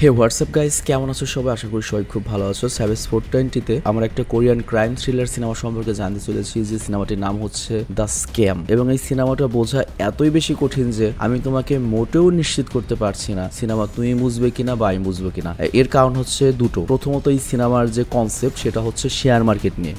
হে WhatsApp guys, কেমন আছো সবাই? আশা করি সবাই খুব ভালো আছো। সাবেস 420-তে আমরা একটা কোরিয়ান ক্রাইম থ্রিলার সিনেমা সম্পর্কে জানতে চলেছি, যে সিনেমাটির নাম হচ্ছে দ্য স্ক্যাম। এবং এই সিনেমাটা বোঝা এতই বেশি কঠিন যে আমি তোমাকে মোটেও নিশ্চিত করতে পারছি না সিনেমা তুমি বুঝবে কিনা বা আমি বুঝবো কিনা। এর কারণ হচ্ছে দুটো। প্রথমত, এই সিনেমার যে কনসেপ্ট সেটা হচ্ছে শেয়ার মার্কেট নিয়ে।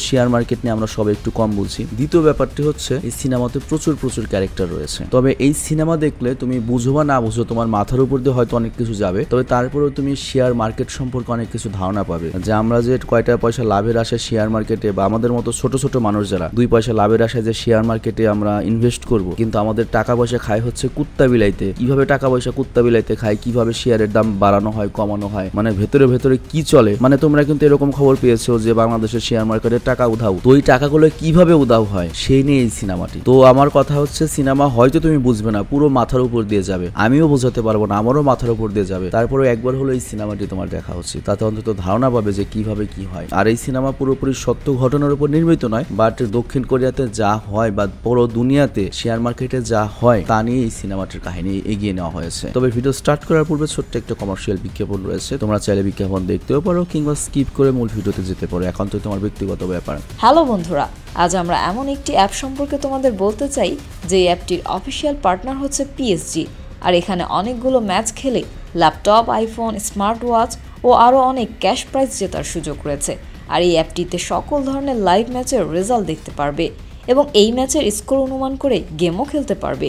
শেয়ার মার্কেট নিয়ে আমরা সবাই একটু কম বুঝি। দ্বিতীয় ব্যাপারটি হচ্ছে এই সিনেমাতে প্রচুর ক্যারেক্টার রয়েছে। তবে এই সিনেমা দেখলে তুমি বুঝো বা না বুঝো, তোমার মাথার উপর দিয়ে হয়তো অনেক কিছু যাবে, তবে তারপরেও তুমি শেয়ার মার্কেট সম্পর্কে অনেক কিছু ধারণা পাবে। যে আমরা যে কয়টা পয়সা লাভের আশায় শেয়ার মার্কেটে, বা আমাদের মতো ছোট মানুষ যারা 2 পয়সা লাভের আশায় যে শেয়ার মার্কেটে আমরা ইনভেস্ট করব, কিন্তু আমাদের টাকা পয়সা খায় হচ্ছে কুত্তা বিলাইতে। কিভাবে টাকা পয়সা কুত্তা বিলাইতে খায়, কিভাবে শেয়ারের দাম বাড়ানো হয় কমানো হয়, মানে ভেতরে কি চলে। মানে তোমরা কিন্তু এরকম খবর পেয়েছো যে বাংলাদেশের শেয়ার মার্কেটে টাকা উধাও, তো ওই টাকাগুলো কিভাবে উধাও হয় সেই নিয়ে এই সিনেমাটি। তো আমার কথা হচ্ছে, সিনেমা হয়তো তুমি বুঝবে না, পুরো মাথার উপর দিয়ে যাবে, আমিও বোঝাতে পারবো না, আমারও মাথার উপর দিয়ে যাবে। তারপরে একবার হলো এই সিনেমাটি তোমার দেখা উচিত, তাতে অন্তত ধারণা পাবে যে কিভাবে কি হয়। আর এই সিনেমা পুরোপুরি সত্য ঘটনার উপর নির্মিত নয়, বাট দক্ষিণ কোরিয়াতে যা হয় বা পুরো দুনিয়াতে শেয়ার মার্কেটে যা হয় তা নিয়ে এই সিনেমাটির কাহিনী এগিয়ে নেওয়া হয়েছে। তবে ভিডিও স্টার্ট করার পূর্বে ছোট্ট একটা কমার্শিয়াল বিজ্ঞাপন রয়েছে, তোমরা চাইলে বিজ্ঞাপন দেখতেও পারো কিংবা স্কিপ করে মূল ভিডিওতে যেতে পারো, এখন তো তোমার ব্যক্তিগত ব্যাপার। হ্যালো বন্ধুরা, আজ আমরা এমন একটি অ্যাপ সম্পর্কে তোমাদের বলতে চাই যে অ্যাপটির অফিসিয়াল পার্টনার হচ্ছে পিএসজি। আর এখানে অনেকগুলো ম্যাচ খেলে ল্যাপটপ, আইফোন, স্মার্ট ওয়াচ ও আরও অনেক ক্যাশ প্রাইজ জেতার সুযোগ রয়েছে। আর এই অ্যাপটিতে সকল ধরনের লাইভ ম্যাচের রেজাল্ট দেখতে পারবে এবং এই ম্যাচের স্কোর অনুমান করে গেমও খেলতে পারবে,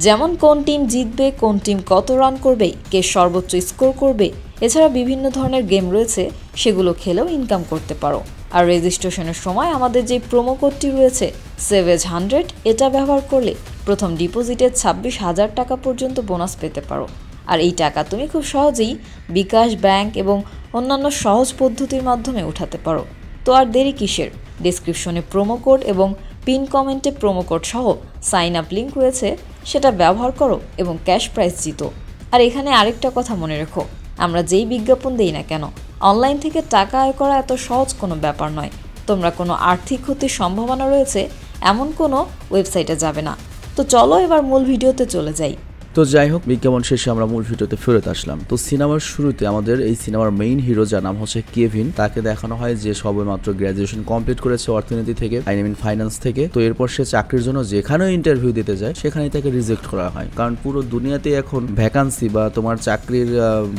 যেমন কোন টিম জিতবে, কোন টিম কত রান করবে, কে সর্বোচ্চ স্কোর করবে। এছাড়া বিভিন্ন ধরনের গেম রয়েছে, সেগুলো খেলেও ইনকাম করতে পারো। আর রেজিস্ট্রেশনের সময় আমাদের যে প্রোমো কোডটি রয়েছে SAVAGE100, এটা ব্যবহার করলে প্রথম ডিপোজিটে 26,000 টাকা পর্যন্ত বোনাস পেতে পারো। আর এই টাকা তুমি খুব সহজেই বিকাশ, ব্যাংক এবং অন্যান্য সহজ পদ্ধতির মাধ্যমে উঠাতে পারো। তো আর দেরি কিসের? ডেসক্রিপশনে প্রোমো কোড এবং পিন কমেন্টে প্রোমো কোড সহ সাইন আপ লিঙ্ক রয়েছে, সেটা ব্যবহার করো এবং ক্যাশ প্রাইজ জিতো। আর এখানে আরেকটা কথা মনে রেখো, আমরা যেই বিজ্ঞাপন দেই না কেন, অনলাইন থেকে টাকা আয় করা এত সহজ কোনো ব্যাপার নয়। তোমরা কোনো আর্থিক ক্ষতির সম্ভাবনা রয়েছে এমন কোনো ওয়েবসাইটে যাবে না। তো চলো এবার মূল ভিডিওতে চলে যাই। তো যাই হোক, বিজ্ঞাপন শেষে আমরা মূল ভিডিওতে ফেরত আসলাম। তো সিনেমার শুরুতে আমাদের এই সিনেমার মেইন হিরো, যার নাম হচ্ছে কেভিন, তাকে দেখানো হয় যে সবেমাত্র গ্র্যাজুয়েশন কমপ্লিট করেছে অর্থনীতি থেকে, ফাইন্যান্স থেকে। তো এরপর সে চাকরির জন্য যেখানেও ইন্টারভিউ দিতে যায় সেখানেই তাকে রিজেক্ট করা হয়, কারণ পুরো দুনিয়াতে এখন ভ্যাকান্সি বা তোমার চাকরির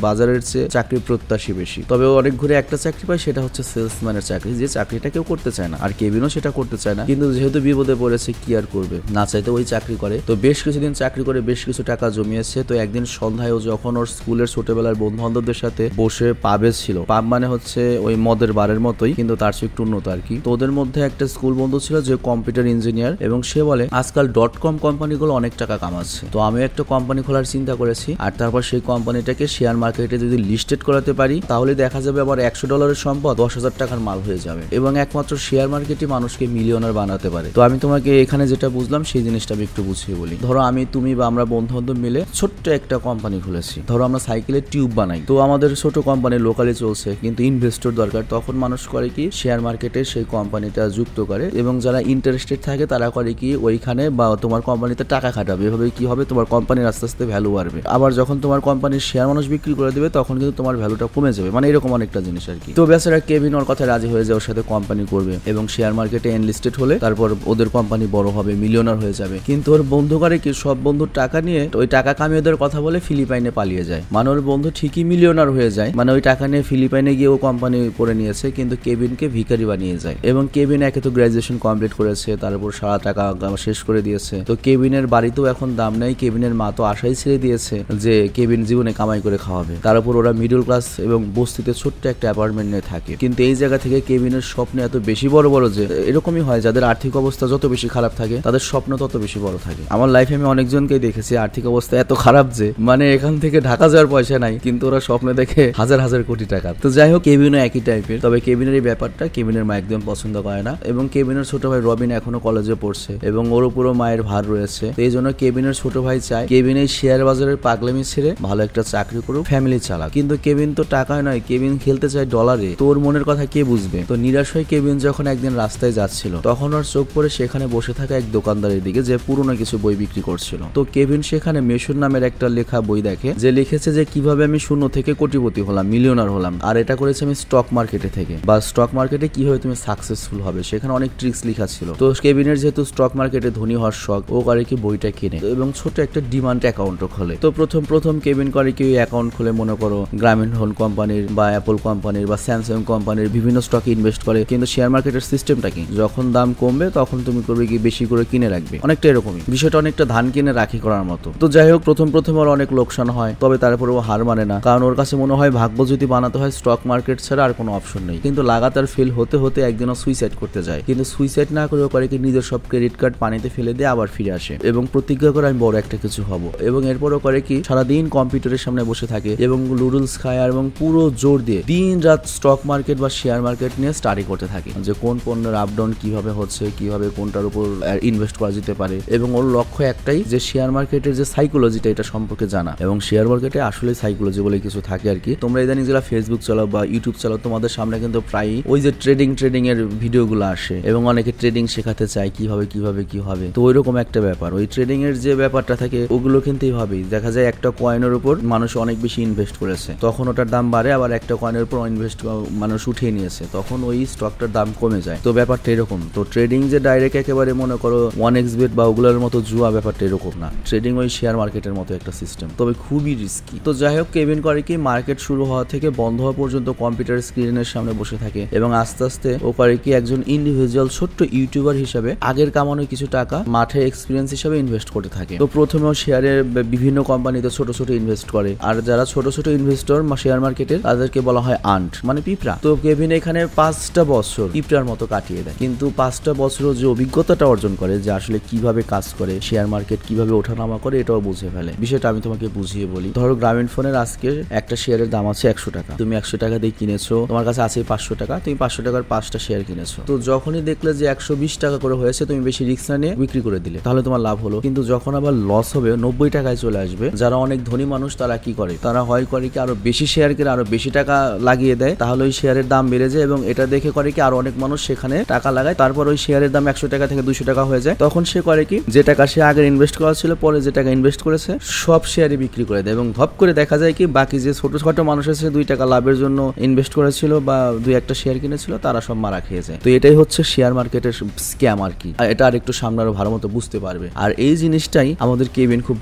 বাজারের চেয়ে চাকরির প্রত্যাশী বেশি। তবে অনেক ঘুরে একটা চাকরি পায়, সেটা হচ্ছে সেলসম্যানের চাকরি, যে চাকরিটা কেউ করতে চায় না। আর কেভিনও সেটা করতে চায় না, কিন্তু যেহেতু বিপদে পড়েছে কি আর করবে, না চাইতে ওই চাকরি করে। তো বেশ কিছুদিন চাকরি করে বেশ কিছু টাকা জমিয়েছে। তো একদিন সন্ধ্যায় ও যখন ওর স্কুলের ছোটবেলার বন্ধু বান্ধবদের সাথে বসে পাবে ছিল, পাব মানে হচ্ছে ওই মদের বারের মতোই, কিন্তু তার চেয়ে একটু উন্নত আর কি। তো ওদের মধ্যে একটা স্কুল বন্ধু ছিল যে কম্পিউটার ইঞ্জিনিয়ার, এবং সে বলে আজকাল .com কোম্পানিগুলো অনেক টাকা কামাচ্ছে, তো আমিও একটা কোম্পানি খোলার চিন্তা করেছি। আর তারপর সেই কোম্পানিটাকে শেয়ার মার্কেটে যদি লিস্টেড করাতে পারি, তাহলে দেখা যাবে আবার $100 সম্পদ 10,000 টাকার মাল হয়ে যাবে, এবং একমাত্র শেয়ার মার্কেটই মানুষকে মিলিয়নার বানাতে পারে। তো আমি তোমাকে এখানে যেটা বুঝলাম সেই জিনিসটা আমি একটু বুঝিয়ে বলি। ধরো আমি, তুমি বা আমরা বন্ধু বান্ধব মিলে ছোট্ট একটা কোম্পানি খুলেছি। ধরো আমরা সাইকেলের টিউব বানাই, তো আমাদের ছোট কোম্পানি লোকালি চলছে, কিন্তু ইনভেস্টর দরকার। তখন মানুষ করে কি, শেয়ার মার্কেটে সেই কোম্পানিটা যুক্ত করে, এবং যারা ইন্টারেস্টেড থাকে তারা করে কি, ওইখানে বা তোমার কোম্পানিতে টাকা খাটাবে। এভাবে কি হবে, তোমার কোম্পানির আস্তে আস্তে ভ্যালু বাড়বে। আবার যখন তোমার কোম্পানির শেয়ার মানুষ বিক্রি করে দেবে, তখন কিন্তু তোমার ভ্যালুটা কমে যাবে, মানে এরকম অনেকটা জিনিস আর কি। তো বেচারা কেভিন ওর কথা রাজি হয়ে যায়, ওর সাথে কোম্পানি করবে, এবং শেয়ার মার্কেটে এনলিস্টেড হলে তারপর ওদের কোম্পানি বড় হবে, মিলিয়নার হয়ে যাবে। কিন্তু ওর বন্ধু করে কি, সব বন্ধুর টাকা নিয়ে ওই টাকা কামিয়ে ওদের কথা বলে ফিলিপাইনে পালিয়ে যায়। মানে ওর বন্ধু ঠিকই মিলিয়নার হয়ে যায়, মানে ওই টাকা নিয়ে ফিলিপাইনে গিয়ে ও কোম্পানি করে নিয়েছে, কিন্তু কেভিনকে ভিখারি বানিয়ে যায়। এবং কেভিন একে তো গ্র্যাজুয়েশন কমপ্লিট করেছে, তার উপর সারা টাকা শেষ করে দিয়েছে। তো কেভিনের বাড়িতেও এখন দাম নেই, কেভিনের মা তো আশাই ছেড়ে দিয়েছে যে কেভিন জীবনে কামাই করে খাওয়াবে। তার উপর ওরা মিডল ক্লাস এবং বস্তিতে ছোট্ট একটা অ্যাপার্টমেন্ট নিয়ে থাকে। কিন্তু এই জায়গা থেকে কেভিনের স্বপ্ন এত বেশি বড় বড় যে, এরকমই হয় যাদের আর্থিক অবস্থা যত বেশি খারাপ থাকে তাদের স্বপ্ন তত বেশি বড় থাকে। আমার লাইফে আমি অনেকজনকেই দেখেছি আর্থিক অবস্থা এত খারাপ যে মানে এখান থেকে ঢাকা যাওয়ার পয়সা নাই, কিন্তু ওরা স্বপ্নে দেখে হাজার হাজার কোটি টাকা। তো যাই হোক, কেভিনও একই টাইপের। তবে কেভিনের এই ব্যাপারটা কেভিনের মা একদম পছন্দ করে না, এবং কেভিনের ছোট ভাই রবিন এখনো কলেজে পড়ছে, এবং ওর উপরও মায়ের ভার রয়েছে। তো এই জন্য কেভিনের ছোট ভাই চায় কেভিন এই শেয়ার বাজারের পাগলামি ছেড়ে ভালো একটা চাকরি করুক, ফ্যামিলি চালাক। কিন্তু কেভিন তো টাকায় নয়, কেভিন খেলতে চায় ডলারে। তো ওর মনের কথা কে বুঝবে? তো নিরাশ হয়ে কেভিন যখন একদিন রাস্তায় যাচ্ছিল, তখন ওর চোখ পড়ে সেখানে বসে থাকা এক দোকানদারের দিকে, যে পুরনো কিছু বই বিক্রি করছিল। তো কেভিন সেখানে এখানে মেশন নামের একটা লেখা বই দেখে, যে লিখেছে যে কিভাবে আমি শূন্য থেকে কোটিপতি হলাম, মিলিয়নার হলাম, আর এটা করেছে আমি স্টক মার্কেটে থেকে, বা স্টক মার্কেটে কিভাবে তুমি সাকসেসফুল হবে, সেখানে অনেক ট্রিক্স লেখা ছিল। তো কেভিনের যেহেতু স্টক মার্কেটে ধনী হওয়ার শখ, ও করে কি বইটা কিনে এবং ছোট একটা ডিমান্ড অ্যাকাউন্টও খোলে। তো প্রথম কেভিন করে কি অ্যাকাউন্ট খুলে মনে করো গ্রামীণ ফোন কোম্পানির বা অ্যাপল কোম্পানির বা স্যামসাং কোম্পানির বিভিন্ন স্টকে ইনভেস্ট করে। কিন্তু শেয়ার মার্কেটের সিস্টেমটা কি, যখন দাম কমবে তখন তুমি করবে কি বেশি করে কিনে রাখবে, অনেকটা এরকমই বিষয়টা, অনেকটা ধান কিনে রাখি করার মতো। তো যাই হোক, প্রথম ওর অনেক লোকসান হয়, তবে তারপরে ও হার মানে না, কারণ ওর কাছে মনে হয় ভাগ্য যদি বানাতে হয় স্টক মার্কেট ছাড়া আর কোনো অপশন নেই। কিন্তু লাগাতার ফেল হতে একদিনও সুইসাইড করতে যায়, কিন্তু সুইসাইড না করে ও করে কি নিজের সব ক্রেডিট কার্ড পানিতে ফেলে দিয়ে আবার ফিরে আসে এবং প্রতিজ্ঞা করে আমি বড় একটা কিছু হব। এবং এরপরও করে কি সারাদিন কম্পিউটারের সামনে বসে থাকে এবং লুডলস খায় এবং পুরো জোর দিয়ে দিন রাত স্টক মার্কেট বা শেয়ার মার্কেট নিয়ে স্টাডি করতে থাকে, যে কোন পণ্যের আপডাউন কিভাবে হচ্ছে, কিভাবে কোনটার উপর ইনভেস্ট করা যেতে পারে। এবং ওর লক্ষ্য একটাই, যে শেয়ার মার্কেটের যে সাইকোলজিটা এটা সম্পর্কে জানা। এবং শেয়ার মার্কেটে আসলে সাইকোলজি বলে কিছু থাকে আর কি। তোমরা ইদানিং যারা ফেসবুক চালাও বা ইউটিউব চালাও, তোমাদের সামনে কিন্তু প্রায় ওই যে ট্রেডিং এর ভিডিওগুলো আসে এবং অনেকে ট্রেডিং শেখাতে চায় কিভাবে কি হবে। তো ওইরকম একটা ব্যাপার, ওই ট্রেডিং এর যে ব্যাপারটা থাকে ওগুলো কিন্তু এইভাবেই দেখা যায়, একটা কয়েনের উপর মানুষ অনেক বেশি ইনভেস্ট করেছে, তখন ওটার দাম বাড়ে, আবার একটা কয়েনের উপর ইনভেস্ট মানুষ উঠিয়ে নিয়েছে, তখন ওই স্টকটার দাম কমে যায়। তো ব্যাপারটা এরকম। তো ট্রেডিং যে ডাইরেক্ট একেবারে মনে করো 1xbet বা ওগুলোর মতো জুয়া, ব্যাপারটা এরকম না। ট্রেডিং ওই শেয়ার মার্কেটের মতো একটা সিস্টেম, তবে খুবই রিস্কি। তো যাই হোক, কেভিন করে কি মার্কেট শুরু হওয়া থেকে বন্ধ হওয়া পর্যন্ত কম্পিউটার স্ক্রিনের সামনে বসে থাকে এবং আস্তে আস্তে ও করে কি একজন ইন্ডিভিজুয়াল ছোট্ট ইউটিউবার হিসাবে আগের কামানো কিছু টাকা মাঠে এক্সপিরিয়েন্স হিসাবে ইনভেস্ট করতে থাকে। তো প্রথমেও শেয়ারে বিভিন্ন কোম্পানিতে ছোট ইনভেস্ট করে, আর যারা ছোট ইনভেস্টর শেয়ার মার্কেটের তাদেরকে বলা হয় আন্ট, মানে পিঁপড়া। তো কেভিন এখানে 5টা বছর পিঁপড়ার মতো কাটিয়ে দেয়, কিন্তু 5টা বছরও যে অভিজ্ঞতাটা অর্জন করে, যে আসলে কিভাবে কাজ করে শেয়ার মার্কেট, কিভাবে ওঠানামা করে, এটাও বুঝে ফেলে। বিষয়টা আমি তোমাকে বুঝিয়ে বলি। ধরো গ্রামীণ ফোনের আজকে একটা শেয়ারের দাম আছে 100 টাকা, তুমি 100 টাকা দিয়ে কিনেছো, তোমার কাছে আছে 500 টাকা, তুমি 500 টাকার 5টা শেয়ার কিনেছো। তো যখনই দেখলে যে 120 টাকা করে হয়েছে, তুমি বেশি রিস্ক না নিয়ে বিক্রি করে দিলে, তাহলে তোমার লাভ হলো। কিন্তু যখন আবার লস হবে, 90 টাকায় চলে আসবে, যারা অনেক ধনী মানুষ তারা কি করে, তারা হয় করে কি আরো বেশি শেয়ার কিনে আরো বেশি টাকা লাগিয়ে দেয়, তাহলে ওই শেয়ারের দাম বেড়ে যায় এবং এটা দেখে করে কি আরো অনেক মানুষ সেখানে টাকা লাগায়, তারপর ওই শেয়ারের দাম 100 টাকা থেকে 200 টাকা হয়ে যায়। তখন সে করে কি, যে টাকা সে আগে ইনভেস্ট করা ছিল, পরে যে টাকা ইনভেস্ট করেছে সব শেয়ারে বিক্রি করে দেয় এবং ধপ করে দেখা যায় কি বাকি যে ছোট মানুষ আছে 2 টাকা লাভের জন্য ইনভেস্ট করেছিল বা 2-1টা শেয়ার কিনেছিল, তারা সব মারা খেয়ে যায়। তো এটাই হচ্ছে শেয়ার মার্কেটের স্ক্যাম আর কি। আর এটা আরেকটু সামনে আরো ভালো মতো বুঝতে পারবে। আর এই জিনিসটাই আমাদের কেভিন খুব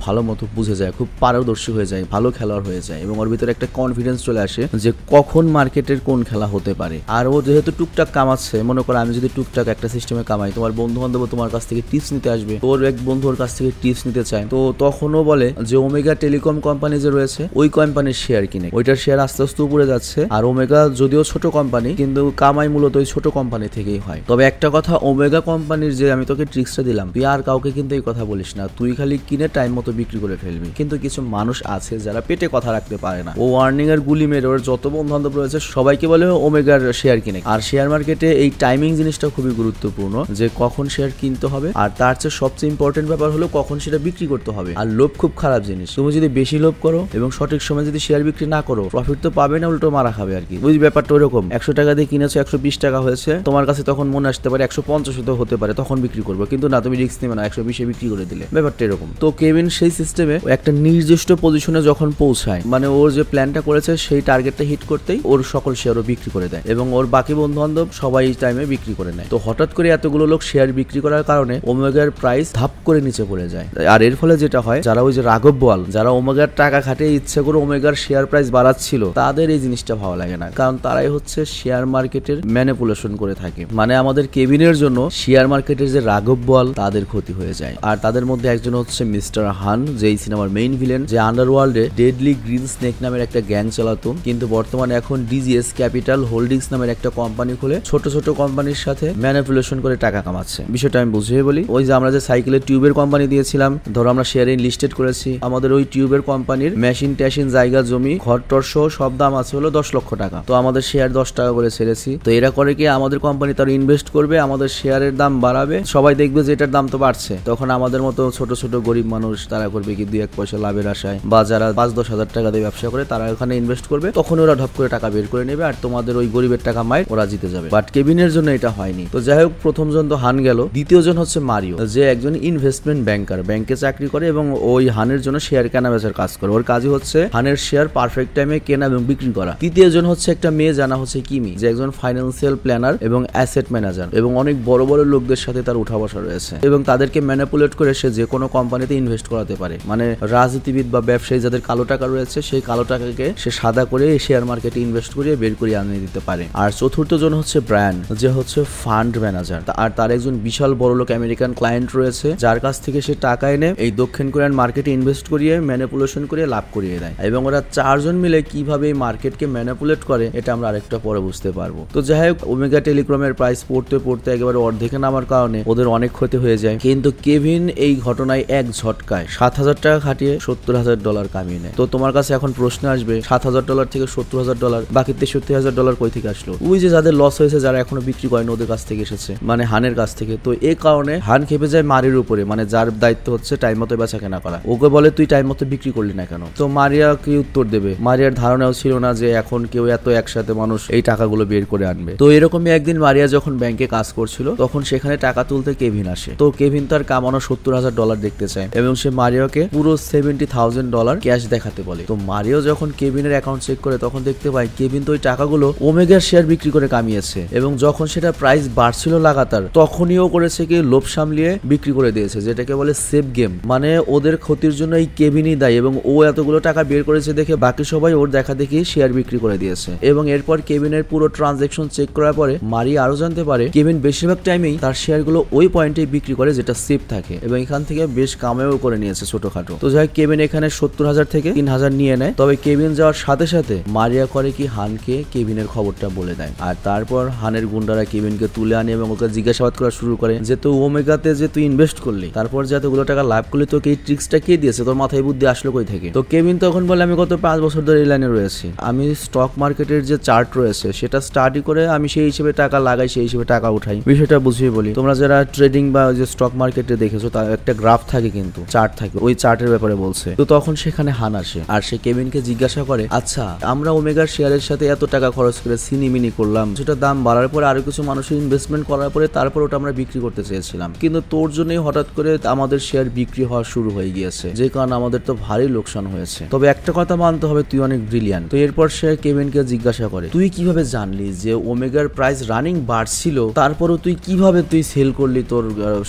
ভালো মতো বুঝে যায়, খুব পারদর্শী হয়ে যায়, ভালো খেলোয়াড় হয়ে যায় এবং ওর ভিতরে একটা কনফিডেন্স চলে আসে যে কখন মার্কেটের কোন খেলা হতে পারে। আর ও যেহেতু টুকটাক কামাচ্ছে, মনে করো আমি যদি টুকটাক একটা সিস্টেমে কামাই, তোমার বন্ধু বান্ধব তোমার কাছ থেকে টিপস নিতে আসবে, তোর এক বন্ধু ওর কাছ থেকে টিপস নিতে চায়, তো তখনও বলে যে ওমেগা টেলিকম কোম্পানি যে রয়েছে ওই কোম্পানির শেয়ার কিনে, ওইটার শেয়ার আস্তে আস্তে উপরে যাচ্ছে। আর ওমেগা যদিও ছোট কোম্পানি, কিন্তু কামাই মূলত ওই ছোট কোম্পানি থেকেই হয়। তবে একটা কথা, ওমেগা কোম্পানির যে আমি তোকে ট্রিক্সটা দিলাম, তুই আর কাউকে কিন্তু এই কথা বলিস না, তুই খালি কিনে টাইম মতো বিক্রি করে ফেলবি। কিন্তু কিছু মানুষ আছে যারা পেটে কথা রাখতে পারে না, ও ওয়ার্নিং এর গুলি মেরে ওর যত বন্ধু বান্ধব রয়েছে সবাইকে বলে ওমেগার শেয়ার কিনে। আর শেয়ার মার্কেটে এই টাইমিং জিনিসটা খুবই গুরুত্বপূর্ণ, যে কখন শেয়ার কিনতে হবে, আর তার চেয়ে সবচেয়ে ইম্পর্টেন্ট ব্যাপার হলো কখন সেটা বিক্রি করতে হবে। আর লোভ খুব খারাপ জিনিস, তুমি যদি বেশি লোভ করো এবং সঠিক সময় যদি শেয়ার বিক্রি না করো, প্রফিট তো পাবে না, উল্টো মারা খাবে আর কি। বুঝি ব্যাপারটা ওরকম। 100 টাকা দিয়ে কিনেছো, 120 টাকা হয়েছে, তোমার কাছে তখন মনে আসতে পারে 150 হতে পারে, তখন বিক্রি করবো, কিন্তু না, তুমি রিস্ক নেবে না, 120-এ বিক্রি করে দিলে। ব্যাপারটা এরকম। তো কেভিন সেই সিস্টেমে একটা নির্দিষ্ট পজিশনে যখন পৌঁছায়, মানে ওর যে প্ল্যানটা করেছে সেই টার্গেটটা হিট করতেই ওর সকল শেয়ারও বিক্রি করে দেয় এবং ওর বাকি বন্ধু বান্ধব সবাই টাইমে বিক্রি করে নেয়। তো হঠাৎ করে এতগুলো লোক শেয়ার বিক্রি করার কারণে ওমেগার প্রাইস ধাপ করে নিচে পড়ে যায়। আর এর ফলে যেটা হয়, যারা ওই যে রাঘব বোয়াল, যারা ওমেগার টাকা খাটিয়ে ইচ্ছে করে ওমেগার শেয়ার প্রাইস বাড়াচ্ছিল, তাদের এই জিনিসটা ভালো লাগে না, কারণ তারাই হচ্ছে শেয়ার মার্কেটের ম্যানিপুলেশন করে থাকে। মানে আমাদের কেভিনের জন্য শেয়ার মার্কেটের যে রাঘব বোয়াল, তাদের ক্ষতি হয়ে যায়। আর তাদের মধ্যে একজন হচ্ছে মিস্টার হান, যে এই সিনেমার মেইন ভিলেন, যে আন্ডারওয়ার্ল্ডে ডেডলি গ্রিন স্নেক নামের একটা গ্যাং চালাতো, কিন্তু বর্তমানে এখন ডিজিএস ক্যাপিটাল হোল্ডিংস নামের একটা কোম্পানি খুলে ছোট কোম্পানির সাথে ম্যানিপুলেশন করে টাকা কামাচ্ছে। বিষয়টা আমি বুঝিয়ে বলি। ওই যে আমরা যে সাইকেলের টিউবের কোম্পানি দিয়েছিলাম, ধরো আমরা শেয়ারে লিস্টেড করেছি, আমাদের ওই টিউবের কোম্পানির মেশিন ট্যাশিন, জায়গা জমি, ঘর টর সহ সব দাম আছে হলো 10 লক্ষ টাকা। তো আমাদের শেয়ার 10 টাকা করে ছেড়েছি। তো এরা করে কি, আমাদের কোম্পানি তার ইনভেস্ট করবে, আমাদের শেয়ারের দাম বাড়াবে, সবাই দেখবে যে এটার দাম তো বাড়ছে, তখন আমাদের মতো ছোট গরিব মানুষ তারা করবে কি 2-1 পয়সা লাভের আশায়, বা যারা 5-10 হাজার টাকা দিয়ে ব্যবসা করে তারা ওখানে ইনভেস্ট করবে, তখন ওরা ঢপ করে টাকা বের করে নেবে আর তোমাদের ওই গরিবের টাকা মাইর ওরা জিতে যাবে। বাট কেভিনের জন্য এটা হয়নি। তো যাই হোক, প্রথম জন তো হান গেল, দ্বিতীয় জন হচ্ছে মারিও, যে একজন ইনভেস্টমেন্ট ব্যাংকার, ব্যাংকে চাকরি করে এবং এবং ওই হানের জন্য শেয়ার কেনা বেচার কাজ করে। ওর কাজই হচ্ছে হানের শেয়ার পারফেক্ট টাইমে কেনা এবং বিক্রি করা। তৃতীয় জন হচ্ছে একটা মেয়ে, জানা হচ্ছে কিমি, যে একজন ফাইন্যান্সিয়াল প্ল্যানার এবং অ্যাসেট ম্যানেজার এবং অনেক বড় বড় লোকদের সাথে তার উঠা বসা রয়েছে এবং তাদেরকে ম্যানিপুলেট করে সে যে কোনো কোম্পানিতে ইনভেস্ট করাতে পারে। মানে রাজনীতিবিদ বা ব্যবসায়ী যাদের কালো টাকা রয়েছে সেই কালো টাকাকে সে সাদা করে শেয়ার মার্কেটে ইনভেস্ট করিয়ে বের করে আনিয়ে দিতে পারে। আর চতুর্থ জন হচ্ছে ব্রায়ান, যে হচ্ছে ফান্ড ম্যানেজার, আর তার একজন বিশাল বড় লোক আমেরিকান ক্লায়েন্ট রয়েছে যার কাছ থেকে সে টাকা এনে এই দক্ষিণ কোরিয়ান মার্কেটে ইনভেস্ট করিয়ে ম্যানিপুলেশন করে লাভ করিয়ে দেয়। এবং ওরা চারজন মিলে কিভাবে এই মার্কেটকে ম্যানিপুলেট করে এটা আমরা আরেকটা পরে বুঝতে পারবো। তো যাই হোক, ওমেগা টেলিকমের প্রাইস পড়তে পড়তে একেবারে অর্ধেকে নামার কারণে ওদের অনেক ক্ষতি হয়ে যায়। কিন্তু কেভিন এই ঘটনায় এক ঝটকায় $7,000 খাটিয়ে $70,000 কামিয়ে নেয়। তো তোমার কাছে এখন প্রশ্ন আসবে, $7,000 থেকে $70,000, বাকি $63,000 কই থেকে আসলো? ওই যে যাদের লস হয়েছে, যারা এখনো বিক্রি করেনি, ওদের কাছ থেকে এসেছে, মানে হানের কাছ থেকে। তো এই কারণে হান খেপে যায় মারির উপরে, মানে যার দায়িত্ব হচ্ছে টাইম মতো বেচা কেনা করা। ওকে বলে তুই টাইম মতো বিক্রি করলি না কেন? তো মারিয়া কি উত্তর দেবে? মারিয়ার ধারণাও ছিল না যে এখন কেউ এত একসাথে মানুষ এই টাকাগুলো বের করে আনবে। তো এরকমই একদিন মারিয়া যখন ব্যাংকে কাজ করছিল তখন সেখানে টাকা তুলতে কেভিন আসে। তো কেভিন তার কামানো $70,000 দেখতে চায় এবং সে মারিয়াকে পুরো $70,000 ক্যাশ দেখাতে বলে। তো মারিয়া যখন কেভিনের অ্যাকাউন্ট চেক করে তখন দেখতে পায় কেভিন তো ওই টাকাগুলো ওমেগার শেয়ার বিক্রি করে কামিয়েছে এবং যখন সেটা প্রাইস বাড়ছিল লাগাতার তখনই ও করেছে কি লোভ সামলিয়ে বিক্রি করে দিয়েছে, যেটাকে বলে সেফ গেম। মানে ওদের ক্ষতির জন্য এই কেভিনই দায়ী এবং ও এতগুলো টাকা বের করেছে দেখে বাকি সবাই ওর দেখা দেখি শেয়ার বিক্রি করে দিয়েছে। এবং এরপর কেভিনের পুরো ট্রানজাকশন চেক করার পরে মারিয়া আরো জানতে পারে কেভিন বেশিরভাগ টাইমেই তার শেয়ারগুলো ওই পয়েন্টে বিক্রি করে যেটা সেফ থাকে এবং এখান থেকে বেশ কামেও করে নিয়েছে ছোটখাটো। তো যাই কেভিন এখানে 70,000 থেকে 3,000 নিয়ে নেয়। তবে কেভিন যাওয়ার সাথে সাথে মারিয়া করে কি হানকে কেভিনের খবরটা বলে দেয়। আর তারপর হানের গুন্ডারা কেভিনকে তুলে আনে এবং ওকে জিজ্ঞাসাবাদ করা শুরু করে যে তুই ওমেগাতে যে তুই ইনভেস্ট করলি, তারপর যে এতগুলো টাকা লাভ করলি, তোকে এই ট্রিক্সটা কে দিয়েছে? তোর মাথায় বুদ্ধি আসলো কই থেকে? তো কেভিন তখন বলে আমি গত 5 বছর ধরে এই লাইনে রয়েছি, আমি স্টক মার্কেটের যে চার্ট রয়েছে সেটা স্টাডি করে আমি সেই হিসেবে টাকা লাগাই, সেই হিসেবে টাকা উঠাই। বিষয়টা বুঝিয়ে বলি, তোমরা যারা ট্রেডিং বা যে স্টক মার্কেটে দেখেছো তার একটা গ্রাফ থাকে, কিন্তু চার্ট থাকে, ওই চার্টের ব্যাপারে বলছে। তো তখন সেখানে হান আসে আর সে কেভিনকে জিজ্ঞাসা করে আচ্ছা আমরা ওমেগার শেয়ারের সাথে এত টাকা খরচ করে সিনিমিনি করলাম, সেটা দাম বাড়ার পরে আরো কিছু মানুষের ইনভেস্টমেন্ট করার পরে তারপর ওটা আমরা বিক্রি করতে চেয়েছিলাম, কিন্তু তোর জন্যই হঠাৎ করে আমাদের শেয়ার বিক্রি হওয়া শুরু হয়ে গিয়েছে, যে কারণে আমাদের তো ভারী লোকসান হয়েছে। তবে একটা কথা মানতে হবে, তুই অনেক ব্রিলিয়ান্ট। তো এরপর সে কেভিনকে জিজ্ঞাসা করে তুই কিভাবে জানলি যে ওমেগার প্রাইস রানিং বাড়ছিল, তারপরও তুই কিভাবে সেল করলি তোর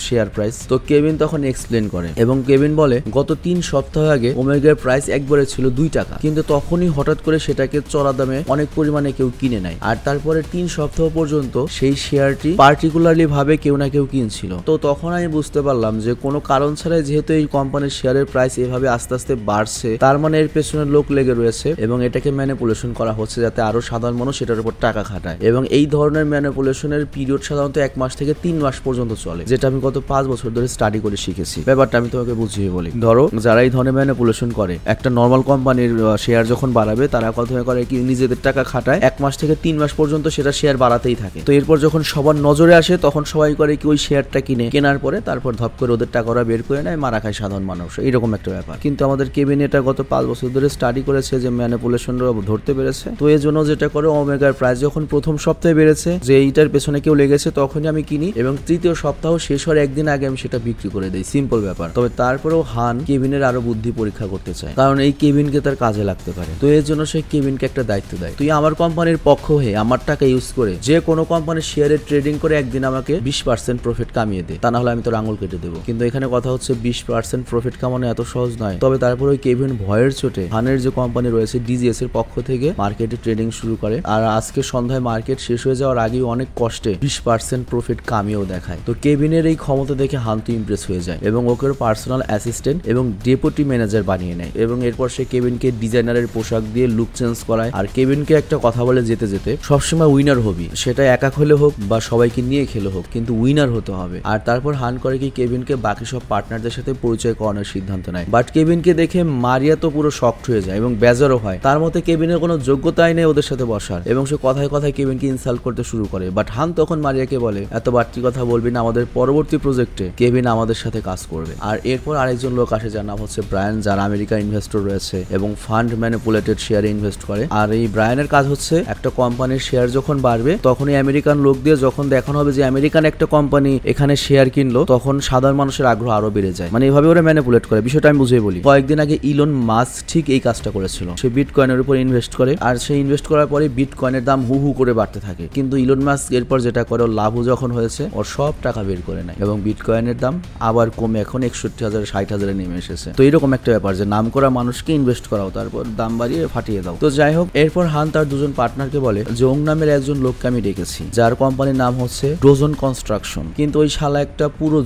শেয়ার প্রাইস? তো কেভিন তখন এক্সপ্লেন করে এবং কেভিন বলে গত 3 সপ্তাহ আগে ওমেগার প্রাইস একবারে ছিল $2, কিন্তু তখনই হঠাৎ করে সেটাকে চড়া দামে অনেক পরিমাণে কেউ কিনে নেয় আর তারপরে 3 সপ্তাহ পর্যন্ত সেই শেয়ারটি পার্টিকুলারলি ভাবে কেউ না কেউ কিনছিল। তো তখন আমি বুঝতে পারলাম যে কোনো কারণ ছাড়াই যেহেতু এই কোম্পানির শেয়ারের প্রাইস এভাবে আস্তে আস্তে বাড়ছে, তার মানে এর পেছনে লোক লেগে রয়েছে এবং এটাকে ম্যানিপুলেশন করা হচ্ছে যাতে আরো সাধারণ মানুষ সেটার উপর টাকা খাটায়। এবং এই ধরনের ম্যানিপুলেশনের পিরিয়ড সাধারণত 1 মাস থেকে 3 মাস পর্যন্ত চলে, যেটা আমি গত 5 বছর ধরে স্টাডি করে শিখেছি। ব্যাপারটা আমি তোমাকে বুঝিয়ে বলি। ধরো যারা এই ধরনের ম্যানিপুলেশন করে, একটা নর্মাল কোম্পানির শেয়ার যখন বাড়াবে তারা কথা করে কি নিজেদের টাকা খাটায় 1 মাস থেকে 3 মাস পর্যন্ত সেটা শেয়ার বাড়াতেই থাকে। তো এরপর যখন সবার নজরে আসে তখন সবাই করে কি ওই শেয়ারটা কিনে, কেনার পরে তারপর ধপ করে ওদের টাকা ওরা বের করে নেয়, মারা খায় সাধারণ মানুষ। এইরকম একটা ব্যাপার। কিন্তু আমাদের কেভিন এটা গত 5 বছর ধরে স্টাডি করেছে যে ম্যানিপুলেশনরা ধরতে পেরেছে। তো এই জন্য যেটা করে ওমেগার প্রাইস যখন প্রথম সপ্তাহে বেড়েছে যে এইটার পেছনে কেউ লেগেছে তখনই আমি কিনি এবং তৃতীয় সপ্তাহ শেষ হওয়ার একদিন আগে আমি সেটা বিক্রি করে দিই। সিম্পল ব্যাপার। তবে তারপরেও হান কেভিনের আরো বুদ্ধি পরীক্ষা করতে চায়, কারণ এই কেভিনকে তার কাজে লাগতে পারে। তো এর জন্য সে কেভিনকে একটা দায়িত্ব দেয়, তুই আমার কোম্পানির পক্ষ হয়ে আমার টাকা ইউজ করে যে কোনো কোম্পানির শেয়ারে ট্রেডিং করে একদিন আমাকে 20% প্রফিট কামিয়ে দে, তা না হলে আমি তোর আঙুল কেটে দেবো। কিন্তু এখানে কথা হচ্ছে 20% প্রফিট কামানো এত সহজ নয়। তবে তারপর ওই কেভিন ভয়ের চোটে হানের যে কোম্পানি রয়েছে ডিজিএস এর পক্ষ থেকে মার্কেটে ট্রেডিং শুরু করে আর আজকে সন্ধ্যায় মার্কেট শেষ হয়ে যাওয়ার আগেই অনেক কষ্টে 20% প্রফিট কামিয়েও দেখায়। তো কেভিনের এই ক্ষমতা দেখে হান তো ইমপ্রেস হয়ে যায় এবং ওকে পার্সোনাল অ্যাসিস্ট্যান্ট এবং ডেপুটি ম্যানেজার বানিয়ে নেয় এবং এরপর সে কেভিনকে ডিজাইনারের পোশাক দিয়ে লুক চেঞ্জ করায় আর কেভিনকে একটা কথা বলে যেতে যেতে সবসময় উইনার হবি, সেটা একা খেলে হোক বা সবাইকে নিয়ে খেলে হোক, কিন্তু উইনার হতে হবে। আর তারপর হান করে কি কেভিনকে বাকি সব পার্টনারদের সাথে পরিচয় করানোর সিদ্ধান্ত নেয়। বাট কেভিনকে দেখে মারিয়া তো পুরো শকড হয়ে যায় এবং বেজারও হয়, তার মতে কেভিনের কোনো যোগ্যতাই নেই ওদের সাথে বসার এবং সে কথায় কথায় কেভিনকে ইনসাল্ট করতে শুরু করে। বাট হান তখন মারিয়াকে বলে এত বাড়তি কথা বলবি না, আমাদের পরবর্তী প্রজেক্টে কেভিন আমাদের সাথে কাজ করবে। আর এরপর আরেকজন লোক আসে যার নাম হচ্ছে ব্রায়ান, যার আমেরিকা ইনভেস্টর রয়েছে এবং ফান্ড ম্যানিপুলেটেড শেয়ারে ইনভেস্ট করে। আর এই ব্রায়ানের কাজ হচ্ছে একটা কোম্পানির শেয়ার যখন বাড়বে তখনই আমেরিকান লোক দিয়ে যখন দেখানো হবে যে আমেরিকান একটা কোম্পানি এখানে শেয়ার কিনলো, তখন সাধারণ মানুষের আগ্রহ আরো বেড়ে যায়। মানে এইভাবে ওরা ম্যানিপুলেট করে, বিষয়টা আমি বুঝিয়ে বলি। কয়েকদিন আগে ইলন মাস্ক ঠিক এই কাজটা করেছিল। সে বিটকয়েনের উপর ইনভেস্ট করে, আর সে ইনভেস্ট করার পরে বিটকয়েনের দাম হু হু করে বাড়তে থাকে। কিন্তু ইলন মাস্ক এরপর যেটা করে, লাভও যখন হয়েছে ওর সব টাকা বের করে নেয় এবং বিটকয়েনের দাম আবার কমে এখন 61,000 60,000 নেমে এসেছে। তো এরকম একটা ব্যাপার যে নাম করা মানুষকে ইনভেস্ট করাও, তারপর দাম বাড়িয়ে ফাটিয়ে দাও। তো যাই হোক, এরপর হান তার দুজন পার্টনারকে বলে যে ওং নামের একজন লোককে আমি ডেকেছি, যার কোম্পানির নাম হচ্ছে ডোজন কনস্ট্রাকশন। কিন্তু ওই শালা একটা পুরো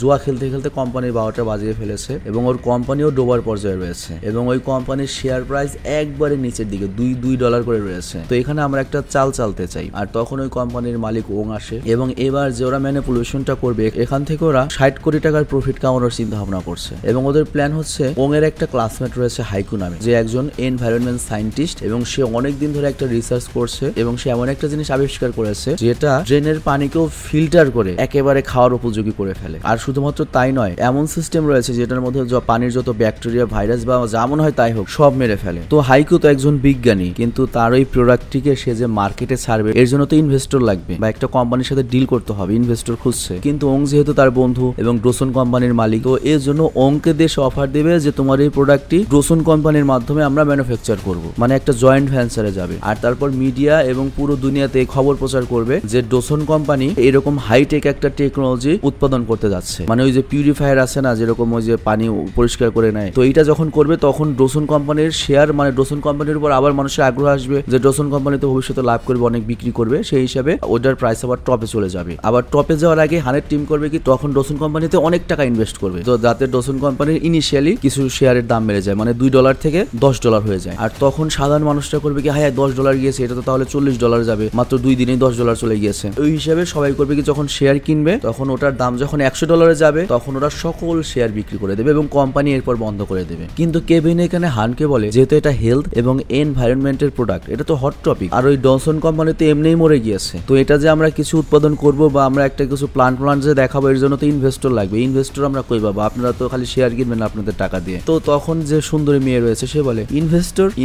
জুয়া খেলতে খেলতে কোম্পানির 12টা বাজিয়ে ফেলেছে এবং ওর কোম্পানিও ডোবার পর্যায়ে রয়েছে এবং ওই কোম্পানির শেয়ার প্রাইস একবারে নিচের দিকে $2 করে রয়েছে। তো এখানে আমরা একটা চাল চালতে চাই। আর তখন ওই কোম্পানির মালিক ওং আসে এবং এবার যে ওরা ম্যানিপুলেশনটা করবে, এখান থেকে ওরা 60 কোটি টাকার প্রফিট কামানোর চিন্তা ভাবনা করছে এবং ওদের প্ল্যান হচ্ছে, ওং এর একটা ক্লাসমেট রয়েছে হাইকু নামে, যে একজন এনভায়রনমেন্ট সায়েন্টিস্ট এবং সে অনেকদিন ধরে একটা রিসার্চ করছে এবং সে এমন একটা জিনিস আবিষ্কার করেছে যেটা ড্রেনের পানিকেও ফিল্টার করে একেবারে খাওয়ার উপযোগী করে ফেলে। আর শুধুমাত্র তাই নয়, এমন সিস্টেম রয়েছে যেটার মধ্যে পানির যত ব্যাকটেরিয়া, ভাইরাস বা যা মনে হয় তাই হোক সব মেরে ফেলে। তো হাইকু তো একজন বিজ্ঞানী, কিন্তু তার ওই প্রোডাক্টটিকে সে যে মার্কেটে ছাড়বে এর জন্য তো ইনভেস্টর লাগবে বা একটা কোম্পানির সাথে ডিল করতে হবে, ইনভেস্টর খুঁজছে। কিন্তু ওং যেহেতু তার বন্ধু এবং ডোসন কোম্পানির মালিক, তো এর জন্য ওংকে দেশে অফার দেবে যে তোমার এই প্রোডাক্টটি ডোসন কোম্পানির মাধ্যমে আমরা ম্যানুফ্যাকচার করব, মানে একটা জয়েন্ট ভেঞ্চারে যাবে। আর তারপর মিডিয়া এবং পুরো দুনিয়াতে খবর প্রচার করবে যে ডোসন কোম্পানি এরকম হাইটেক একটা টেকনোলজি উৎপাদন করতে যাচ্ছে, মানে ওই যে পিউরিফায়ার আছে না, যেরকম ওই যে পানি পরিষ্কার করে নেয়। তো এইটা যখন করবে তখন ডোসন কোম্পানির শেয়ার, মানে ডোসন কোম্পানির উপর আবার মানুষের আগ্রহ আসবে যে ডোসন কোম্পানি তো ভবিষ্যতে লাভ করবে, অনেক বিক্রি করবে, সেই হিসাবে ওটার প্রাইস আবার টপে চলে যাবে। আবার টপে যাওয়ার আগে হানের টিম করবে কি, তখন ডোসন কোম্পানিতে অনেক টাকা ইনভেস্ট করবে, তো যাতে ডোসন কোম্পানির ইনিশিয়ালি কিছু শেয়ারের দাম বেড়ে যায়, মানে $2 থেকে $10 হয়ে যায়। আর তখন সাধারণ মানুষটা করবে কি, হ্যাঁ $10 গিয়েছে, এটা তো তাহলে $40 যাবে, মাত্র 2 দিনেই $10 চলে গিয়েছে। ওই হিসাবে সবাই করবে কি, যখন শেয়ার কিনবে তখন ওটার দাম যখন $100 যাবে তখন ওরা সকল শেয়ার বিক্রি করে দেবে এবং কোম্পানি এরপর বন্ধ করে দেবে। কিন্তু কেভিন এখানে হানকে বলে, যেহেতু এটা হেলথ এবং এনভায়রনমেন্টের প্রোডাক্ট, এটা তো হট টপিক, আর ওই ডনসন কোম্পানি তো এমনিই মরে গিয়েছে, তো এটা যে আমরা কিছু উৎপাদন করব বা আমরা একটা কিছু প্ল্যান যে দেখাবো, এর জন্য তো ইনভেস্টর লাগবে। ইনভেস্টর আমরা কই পাবো, আপনারা তো খালি শেয়ার কিনবেন আপনাদের টাকা দিয়ে। তো তখন যে সুন্দরী মেয়ে রয়েছে সে বলে,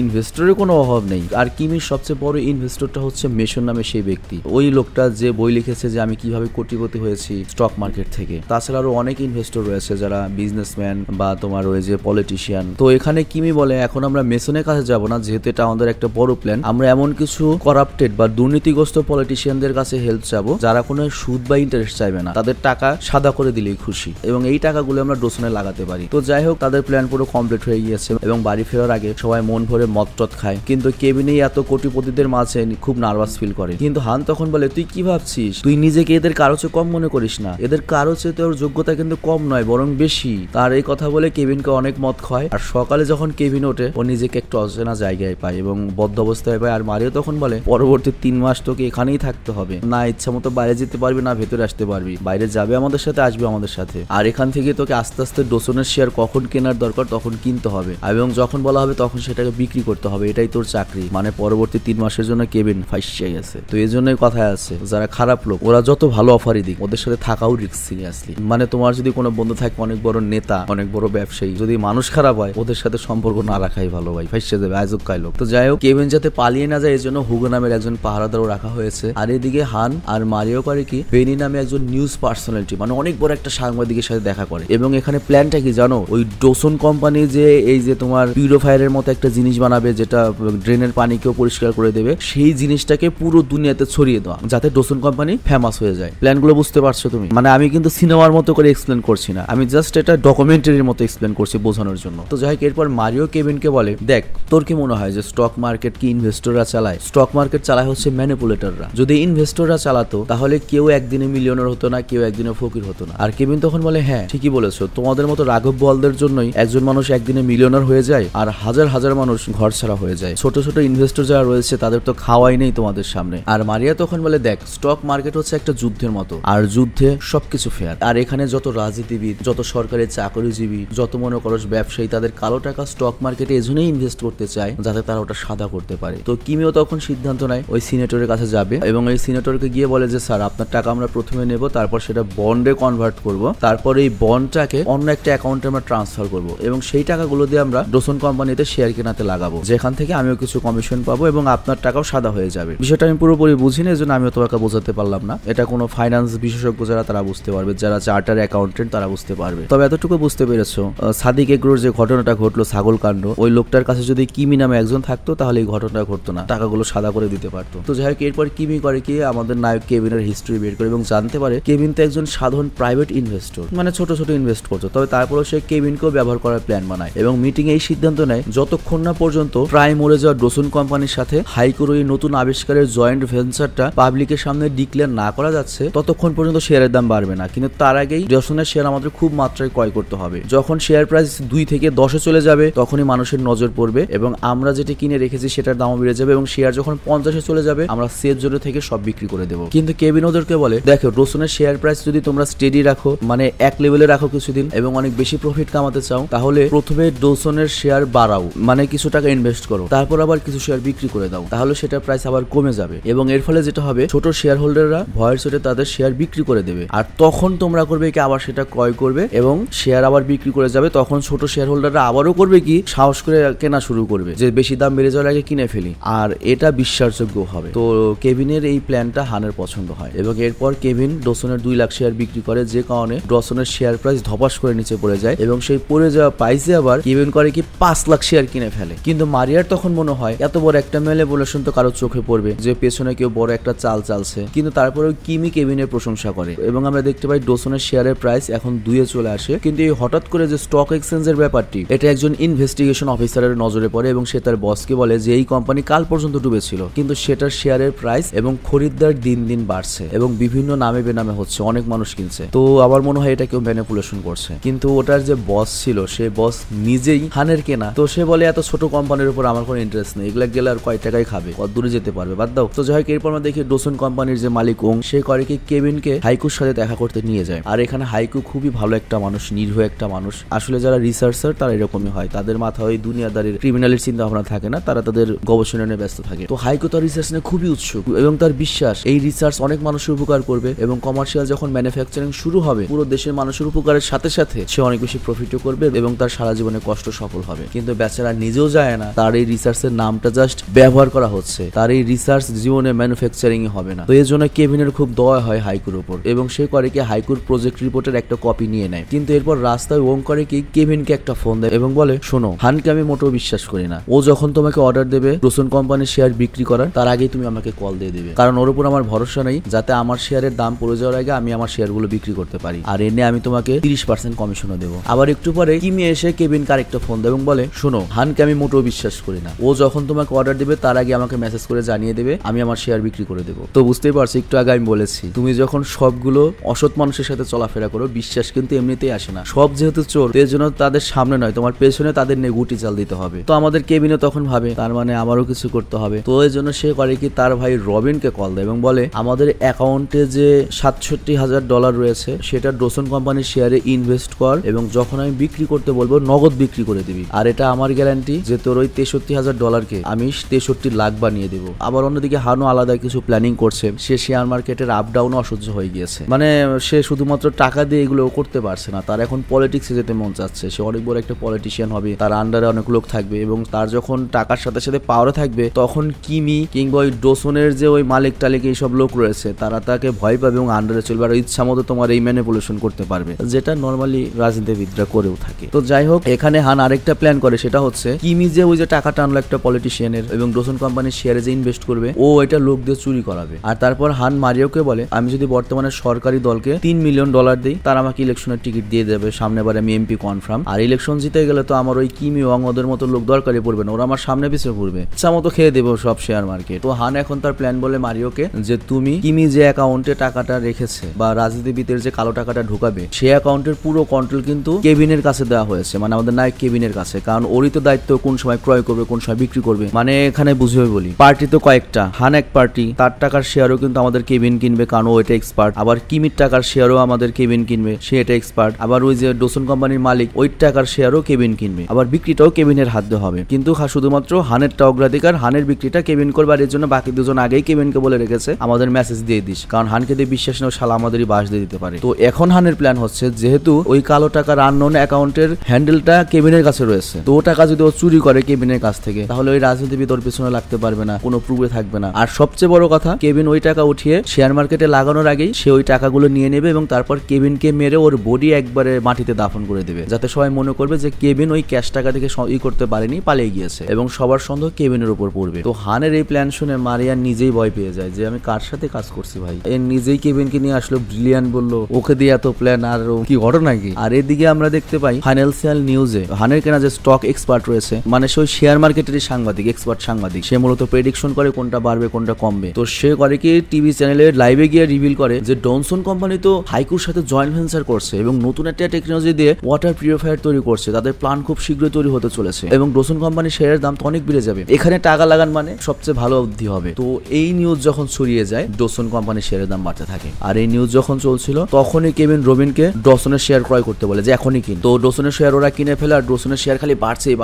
ইনভেস্টরের কোনো অভাব নেই। আর কিমির সবচেয়ে বড় ইনভেস্টরটা হচ্ছে মেশন নামে সেই ব্যক্তি, ওই লোকটা যে বই লিখেছে যে আমি কিভাবে কোটিপতি হয়েছি স্টক মার্কেট থেকে। তাছাড়া আরো অনেক ইনভেস্টর রয়েছে যারা বিজনেসম্যান বা তোমার ওই যে পলিটিশিয়ান। তো এখানে কিমি বলে, এখন আমরা মেশনের কাছে যাব না, যেহেতু এটা আমাদের একটা বড় প্ল্যান, আমরা এমন কিছু করাপ্টেড বা দুর্নীতিগ্রস্ত পলিটিশিয়ানদের কাছে হেল্প চাবো যারা কোনো সুদ বা ইন্টারেস্ট চাইবে না, তাদের টাকা সাদা করে দিলেই খুশি এবং এই টাকাগুলো আমরা ডোসনে লাগাতে পারি। তো যাই হোক, তাদের প্ল্যান পুরো কমপ্লিট হয়ে গিয়েছে এবং বাড়ি ফেরার আগে সবাই মন ভরে মদ টদ খায়। কিন্তু কেভিনই এত কোটিপতিদের মাঝে খুব নার্ভাস ফিল করে। কিন্তু হান তখন বলে, তুই কি ভাবছিস, তুই নিজেকে এদের কারো চেয়ে কম মনে করিস না, এদের কারো চেয়ে তোর যোগ্যতা কিন্তু কম নয়, বরং বেশি। তার এই কথা বলে কেভিনকে অনেক মদ খায়। আর সকালে যখন কেভিন ওঠে, ও নিজেকে একটু অচেনা জায়গায় পায় এবং বদ্ধ অবস্থায় পায়। আর মারিও তখন বলে, পরবর্তী 3 মাস তোকে এখানেই থাকতে হবে, না ইচ্ছা মতো বাইরে যেতে পারবি না ভেতরে আসতে পারবি, বাইরে যাবে আমাদের সাথে, আসবে আমাদের সাথে। আর এখান থেকে তোকে আস্তে আস্তে ডোসনের শেয়ার কখন কেনার দরকার তখন কিনতে হবে এবং যখন বলা হবে তখন সেটাকে বিক্রি করতে হবে, এটাই তোর চাকরি। মানে পরবর্তী 3 মাসের জন্য কেভিন ফাইসে গেছে। তো এই জন্যই কথায় আছে, যারা খারাপ লোক ওরা যত ভালো অফারই দিক, ওদের সাথে থাকাও রিস্ক সিরিয়াসলি। মানে তোমার যদি কোনো বন্ধু থাকে অনেক বড় নেতা, অনেক বড় ব্যবসায়ী, যদি মানুষ খারাপ হয় ওদের সাথে সম্পর্ক না রাখাই ভালো ভাই, ফাইসে যাবে আজব কাই লোক। তো যাই হোক, কেভিন যাতে পালিয়ে না যায় এই জন্য হুগো নামের একজন পাহারাদারও রাখা হয়েছে। আর এদিকে হান আর মারিও করে কি, বেনি নামে একজন নিউজ পার্সোনালিটি, মানে অনেক বড় একটা সাংবাদিকের সাথে দেখা করে। এবং এখানে প্ল্যানটা কি জানো, ওই ডোসন কোম্পানি যে এই যে তোমার পিউরিফায়ারের মতো একটা জিনিস বানাবে যেটা ড্রেনের পানিকেও পরিষ্কার করে দেবে, সেই জিনিসটাকে পুরো দুনিয়াতে ছড়িয়ে দেওয়া যাতে ডোসন কোম্পানি ফেমাস হয়ে যায়। প্ল্যানগুলো বুঝতে পারছো তুমি? মানে আমি কিন্তু সিনেমার মতো করে এক্সপ্লেন করছি না, আমি জাস্ট এটা ডকুমেন্টারির মতো এক্সপ্লেন করছি বোঝানোর জন্য। তো যাই হোক, এরপর মারিও কেভিনকে বলে, দেখ তোর কি মনে হয় যে স্টক মার্কেট কি ইনভেস্টররা চালায়? স্টক মার্কেট চালায় হচ্ছে ম্যানিপুলেটররা। যদি ইনভেস্টররা চালাতো তাহলে কেউ একদিনে মিলিয়নার হতো না, কেউ একদিনে ফকির হতো না। আর কেভিন তখন বলে, হ্যাঁ ঠিকই বলেছো, তোমাদের মতো রাঘব বোয়ালদের জন্যই একজন মানুষ একদিনে মিলিয়নার হয়ে যায় আর হাজার হাজার মানুষ ঘর ছাড়া হয়ে যায়। ছোট ছোট ইনভেস্টর যারা রয়েছে তাদের তো খাওয়াই নেই তোমাদের সামনে। আর মারিয়া তখন বলে, দেখ স্টক মার্কেট হচ্ছে একটা যুদ্ধের মতো, আর যুদ্ধে সবকিছু ফেয়ার। আর এখানে যত রাজনীতিবিদ, যত সরকারি চাকরিজীবী, যত মনে করো ব্যবসায়ী, তাদের কালো টাকা স্টক মার্কেটে এজন্যই ইনভেস্ট করতে চায় যাতে তারা ওটা সাদা করতে পারে। তো কিমিও তখন সিদ্ধান্ত নেয় ওই সিনেটরের কাছে যাবে এবং ওই সিনেটরকে গিয়ে বলে যে, স্যার আপনার টাকা আমরা প্রথমে নেব, তারপর সেটা বন্ডে কনভার্ট করব, তারপর এই বন্ডটাকে অন্য একটা অ্যাকাউন্টে আমরা ট্রান্সফার করব এবং সেই টাকাগুলো দিয়ে আমরা ডোসন কোম্পানিতে শেয়ার কেনাতে লাগাবো, যেখান থেকে আমিও কিছু কমিশন পাবো এবং আপনার টাকাও সাদা হয়ে যাবে। বিষয়টা আমি পুরোপুরি বুঝিনি, এজন্য আমিও তোমাকে বোঝাতে পারলাম না। এটা কোনো ফাইন্যান্স বিশেষজ্ঞ যারা তারা বুঝতে পারবে, যারা চার্টার অ্যাকাউন্টেন্ট তারা বুঝতে পারবে। তবে এতটুকু এতটুকু বুঝতে পেরেছো, সাদিক এগ্রোর যে ঘটনাটা ঘটলো ছাগল কাণ্ড, ওই লোকটার কাছে যদি কিমি নামে একজন থাকতো তাহলে এই ঘটনাটা ঘটতো না, টাকাগুলো সাদা করে দিতে পারতো। তো যাই হোক, এরপর কিমি করে কি আমাদের নায়ক কেভিনের হিস্ট্রি বের করে এবং জানতে পারে কেভিন তো একজন সাধারণ প্রাইভেট ইনভেস্টর, মানে ছোট ছোট ইনভেস্ট করতো, তবে তারপরেও সে কেভিনকেও ব্যবহার করার প্ল্যান বানায় এবং মিটিং এই সিদ্ধান্ত নেয় যতক্ষণ না পর্যন্ত প্রায় মরে যাওয়া ডোসন কোম্পানির সাথে হাইকোর এই নতুন আবিষ্কারের জয়েন্ট ভেঞ্চারটা পাবলিকের সামনে ডিক্লেয়ার না করা যাচ্ছে ততক্ষণ পর্যন্ত শেয়ারের দাম বাড়বে না। কিন্তু তার আগেই ডোসনের শেয়ার আমাদের খুব মাত্রায় ক্রয় করতে হবে। যখন শেয়ার প্রাইস 2 থেকে 10-এ চলে যাবে তখনই মানুষের নজর পড়বে এবং আমরা যেটা কিনে রেখেছি সেটার দামও বেড়ে যাবে এবং শেয়ার যখন 50-এ চলে যাবে আমরা সেফ জোনে থেকে সব বিক্রি করে দেবো। কিন্তু কেভিন ওদেরকে বলে, দেখো ডোসনের শেয়ার প্রাইস যদি তোমরা স্টেডি রাখো, মানে এক লেভেলে রাখো কিছুদিন এবং অনেক বেশি প্রফিট কামাতে চাও, তাহলে প্রথমে ডোসনের শেয়ার বাড়াও, মানে কিছু টাকা ইনভেস্ট করো, তারপর আবার কিছু শেয়ার বিক্রি করে দাও, তাহলে সেটার প্রাইস আবার কমে যাবে এবং এর ফলে যেটা হবে ছোট শেয়ার হোল্ডাররা ভয়ের চোটে তাদের শেয়ার বিক্রি করে দেবে আর তখন তোমরা করবে কি আবার সেটা ক্রয় করবে এবং শেয়ার আবার বিক্রি করে যাবে। তখন ছোট শেয়ার হোল্ডাররা আবারও করবে কি সাহস করে কেনা শুরু করবে যে বেশি দাম বেড়ে যাওয়ার আগে কিনে ফেলি, আর এটা বিশ্বাসযোগ্য হবে। তো কেভিনের এই প্ল্যানটা হানের পছন্দ হয় এবং এরপর কেভিন ডোসনের 2 লাখ শেয়ার বিক্রি করে, যে কারণে ডোসনের শেয়ার প্রাইস ধপাস করে নিচে পড়ে যায় এবং সেই পড়ে যাওয়া প্রাইসে আবার কেভিন করে কি 5 লাখ শেয়ার কিনে ফেলে। কিন্তু মারিয়ার তখন মনে হয় এত বড় একটা ম্যানিপুলেশন তো কারো চোখে পড়বে যে পেছনে কেউ বড় একটা চাল চালছে, কিন্তু তারপরেও কিমি কেভিনের প্রশংসা করে এবং আমরা দেখতে পাই ডোসনের শেয়ারের প্রাইস এখন 2-এ চলে আসে। কিন্তু এই হঠাৎ করে যে স্টক এক্সচেঞ্জের ব্যাপারটি, এটা একজন ইনভেস্টিগেশন অফিসারের নজরে পড়ে এবং সে তার বসকে বলে যে এই কোম্পানি কাল পর্যন্ত ডুবেছিল কিন্তু সেটার শেয়ারের প্রাইস এবং খরিদ্দার দিন দিন বাড়ছে এবং বিভিন্ন নামে বেনামে হচ্ছে, অনেক মানুষ কিনছে। তো আমার মনে হয় এটা কেউ ম্যানিপুলেশন করছে। কিন্তু ওটার যে বস ছিল সে বস নিজেই হানের কেনা, তো সে বলে এত ছোট কোম্পানির উপর আমার কোনো ইন্টারেস্ট নেই, এগুলা গেলে আর কয় টাকায় খাবে, কত দূরে যেতে পারবে, বাদ দাও। তো যাই হোক, এরপর আমরা দেখি ডোসন কোম্পানির যে মালিক ওং, সে করে কি কেভিনকে হাইকুর সাথে দেখা করতে নিয়ে যায়। আর এখানে হাইকু খুবই ভালো একটা মানুষ, নিরীহ একটা মানুষ। আসলে যারা রিসার্চার তারা এরকমই হয়, তাদের মাথায় ওই দুনিয়াদারির ক্রিমিনালের চিন্তা ভাবনা থাকে না, তারা তাদের গবেষণা নিয়ে ব্যস্ত থাকে। তো হাইকু তার রিসার্চ নিয়ে খুবই উৎসুক এবং তার বিশ্বাস এই রিসার্চ অনেক মানুষের উপকার করবে এবং কমার্শিয়াল যখন ম্যানুফ্যাকচারিং শুরু হবে পুরো দেশের মানুষের উপকারের সাথে সাথে সে অনেক বেশি প্রফিটও করবে এবং তার সারা জীবনে কষ্ট সফল হবে। কিন্তু বেচারা নিজেও যায় না তার এই রিসার্চের নামটা জাস্ট ব্যবহার করা হচ্ছে, তার এই রিসার্চ জীবনে ম্যানুফ্যাকচারিং হবে না। তো এর জন্য কেভিনের খুব দয়া হয় হাইকুর উপর এবং সে করে কি হাইকুর প্রজেক্ট রিপোর্টের একটা কপি নিয়ে নেয়। কিন্তু এরপর রাস্তায় ওং করে কি কেভিনকে একটা ফোন দেয় এবং বলে, শোনো, হানকে আমি মোটেও বিশ্বাস করি না, ও যখন তোমাকে অর্ডার দেবে ডোসন কোম্পানির শেয়ার বিক্রি করার তার আগেই তুমি আমাকে কল দিয়ে দেবে, কারণ ওর উপর আমার ভরসা নেই যাতে আমার শেয়ারের দাম পড়ে যাওয়ার আগে আমি আমার শেয়ারগুলো বিক্রি করতে পারি, আর এনে আমি তোমাকে 30% কমিশনও দেবো। আবার একটু পরে কিমি এসে কেভিনকে আরেকটা ফোন দেয় এবং বলে, শোনো, হানকে আমি মোটেও বিশ্বাস করি না, ও যখন তোমাকে অর্ডার দেবে তার আগে আমাকে মেসেজ করে জানিয়ে দেবে, আমি আমার শেয়ার বিক্রি করে দেবো। তো বুঝতেই পারছি, একটু আগে আমি বলেছি তুমি যখন সবগুলো অসৎ মানুষের সাথে চলাফেরা করো বিশ্বাস কিন্তু এমনিতেই আসে না, সব যেহেতু চোর এর জন্য তাদের সামনে নয় তোমার পেছনে তাদের নিয়ে গুটি চাল দিতে হবে। তো আমাদের কেভিনও তখন ভাবে তার মানে আমারও কিছু করতে হবে। তো এর জন্য সে করে কি তার ভাই রবিনকে কল দেয় এবং বলে, আমাদের অ্যাকাউন্টে যে $67,000 রয়েছে সেটা ডোসন কোম্পানির শেয়ারে ইনভেস্ট কর এবং যখন আমি বিক্রি করতে বলবো নগদ বিক্রি করে দিবি, আর এটা আমার গ্যারান্টি যে তোর ওই $63,000 আমি 63 লাখ বানিয়ে দেবো। আবার অন্যদিকে হানু আলাদা কিছু প্ল্যানিং করছে, সে শেয়ার মার্কেটের আপ ডাউন অসহ্য হয়ে গিয়েছে, মানে সে শুধুমাত্র টাকা দিয়ে এগুলো করতে পারছে না, তার এখন পলিটিক্সে যেতে মন চাচ্ছে, সে অনেক বড় একটা পলিটিশিয়ান হবে, তার আন্ডারে অনেক লোক থাকবে এবং তার যখন টাকার সাথে সাথে পাওয়ারও থাকবে তখন কিমি কিংবা ওই ডোসনের যে ওই মালিক টালিক এইসব লোক রয়েছে তারা তাকে ভয় পাবে এবং আন্ডারে চলবে আর ইচ্ছা মতো তোমার এই ম্যানিপুলেশন করতে পারবে, যেটা নর্মালি রাজনীতিবিদরা করেও থাকে। তো যাই হোক, এখানে হান আরেকটা প্ল্যান করে, সেটা হচ্ছে কিমি যে ওই যে টাকাটা আনলো একটা পলিটিশিয়ানের এবং ডোসন কোম্পানির শেয়ারে যে ইনভেস্ট করবে ও এটা লোক দিয়ে চুরি করাবে। আর তারপর হান মারিওকে বলে, আমি যদি বর্তমানে সরকারি দলকে $3 মিলিয়ন দিই তার আমাকে ইলেকশনের টিকিট দিয়ে দেবে, সামনেবার আমি এমপি কনফার্ম, আর ইলেকশন জিতে গেলে তো আমার ওই কিমি ওয়াং ওদের মতো লোক দরকারই পড়বে না, ওরা আমার সামনে পিছিয়ে ঘুরবে, ইচ্ছা মতো খেয়ে দেবো সব শেয়ার মার্কেট। তো হান এখন তার প্ল্যান বলে মারিওকে যে তুমি কিমি যে অ্যাকাউন্টে টাকাটা রেখেছে বা রাজনীতিবিদের যে কালো টাকাটা ঢুকাবে সেই অ্যাকাউন্টের পুরো কন্ট্রোল কিন্তু কেভিনের কাছে দেওয়া হয়েছে, মানে আমাদের নায়ক কেভিনের কাছে, কারণ ওরই তো দায়িত্ব কোন সময় ক্রয় করবে কোন সময় বিক্রি করবে। মানে এখানে বুঝিয়ে বলি, পার্টি তো কয়েকটা, হান এক পার্টি, তার টাকার শেয়ারও কিন্তু আমাদের কেভিন কিনবে কারণ ও এটা এক্সপার্ট, আবার কিমির টাকার শেয়ারও আমাদের কেভিন কিনবে, সে এটা এক্সপার্ট, আবার ওই যে ডোসন কোম্পানির মালিক ওই টাকার শেয়ারও কেভিন কিনবে, আবার বিক্রিটাও কেভিনের হাত দিয়ে হবে, কিন্তু শুধুমাত্র হানেরটা অগ্রাধিকার, হানের বিক্রিটা কেভিন করবে, আর এর জন্য বাকি দুজন আগেই কেভিনকে বলে রেখেছে আমাদের মেসেজ দিয়ে দিস, কারণ হানকে দিয়ে বিশ্বাস নেই শালা আমাদেরই বাস দিয়ে দিতে পারে। তো এখন হানের প্ল্যান হচ্ছে যেহেতু ওই কালো টাকার আননোন অ্যাকাউন্টের হ্যান্ডেলটা কেভিনের কাছে রয়েছে, তো ও টাকা যদি ও চুরি করে কেভিনের কাছ থেকে তাহলে ওই রাজনীতিবিদ ওর পিছনে লাগতে পারবে না, কোনো প্রুফে থাকবে না, আর সবচেয়ে বড় কথা কেভিন ওই টাকা উঠিয়ে শেয়ার মার্কেটে লাগানোর আগেই সে ওই টাকাগুলো নিয়ে নেবে এবং তারপর কেভিনকে মেরে ওর বডি একবারে মাটিতে দাফন করে দেবে, যাতে সবাই মনে করবে যে কেভিন ওই ক্যাশ টাকা থেকে করতে পারেনি, পালিয়ে গিয়েছে, এবং সবার সন্দেহ কেভিনের উপর পড়বে। তো হানের এই প্ল্যান শুনে মারিয়া নিজেই ভয় পেয়ে যায় যে আমি কার সাথে কাজ করছি ভাই। এর নিজেই কেভিনকে নিয়ে আসলো, ব্রিলিয়ান্ট বললো, ওকে দিয়ে এত প্ল্যান, আর কি ঘটনা কি। আর এদিকে আমরা দেখতে পাই ফাইন্যান্সিয়াল নিউজে হানের কেনা যে স্টক এক্সপার্ট রয়েছে, মানে সে শেয়ার মার্কেটের সাংবাদিক, এক্সপার্ট সাংবাদিক, সে মূলত প্রেডিকশন করে কোনটা বাড়বে কোনটা কমবে। তো সে করে কি টিভি চ্যানেলে লাইভে গিয়ে রিভিল করে যে ডনসন কোম্পানি তো হাইকুর সাথে জয়েন্ট ভেঞ্চার করছে এবং নতুন একটা টেকনোলজি দিয়ে ওয়াটার পিউরিফায়ার তৈরি করছে, তাদের প্ল্যান খুব শীঘ্রই তৈরি হতে চলেছে এবং ডনসন কোম্পানির শেয়ারের দাম তো অনেক বেড়ে যাবে, এখানে টাকা লাগান মানে সবচেয়ে ভালো অবধি হবে। তো এই নিউজ যখন ছড়িয়ে যায় ডনসন কোম্পানির শেয়ারের দাম বাড়তে থাকে। আর এই নিউজ যখন চলছিল তখনই কেভিন রবিনকে ডনসনের শেয়ার ক্রয় করতে বলে যে এখনই কিন। তো ডনসনের শেয়ার ওরা কিনে ফেলে, আর ডনসনের শেয়ার খালি বাড়ছেই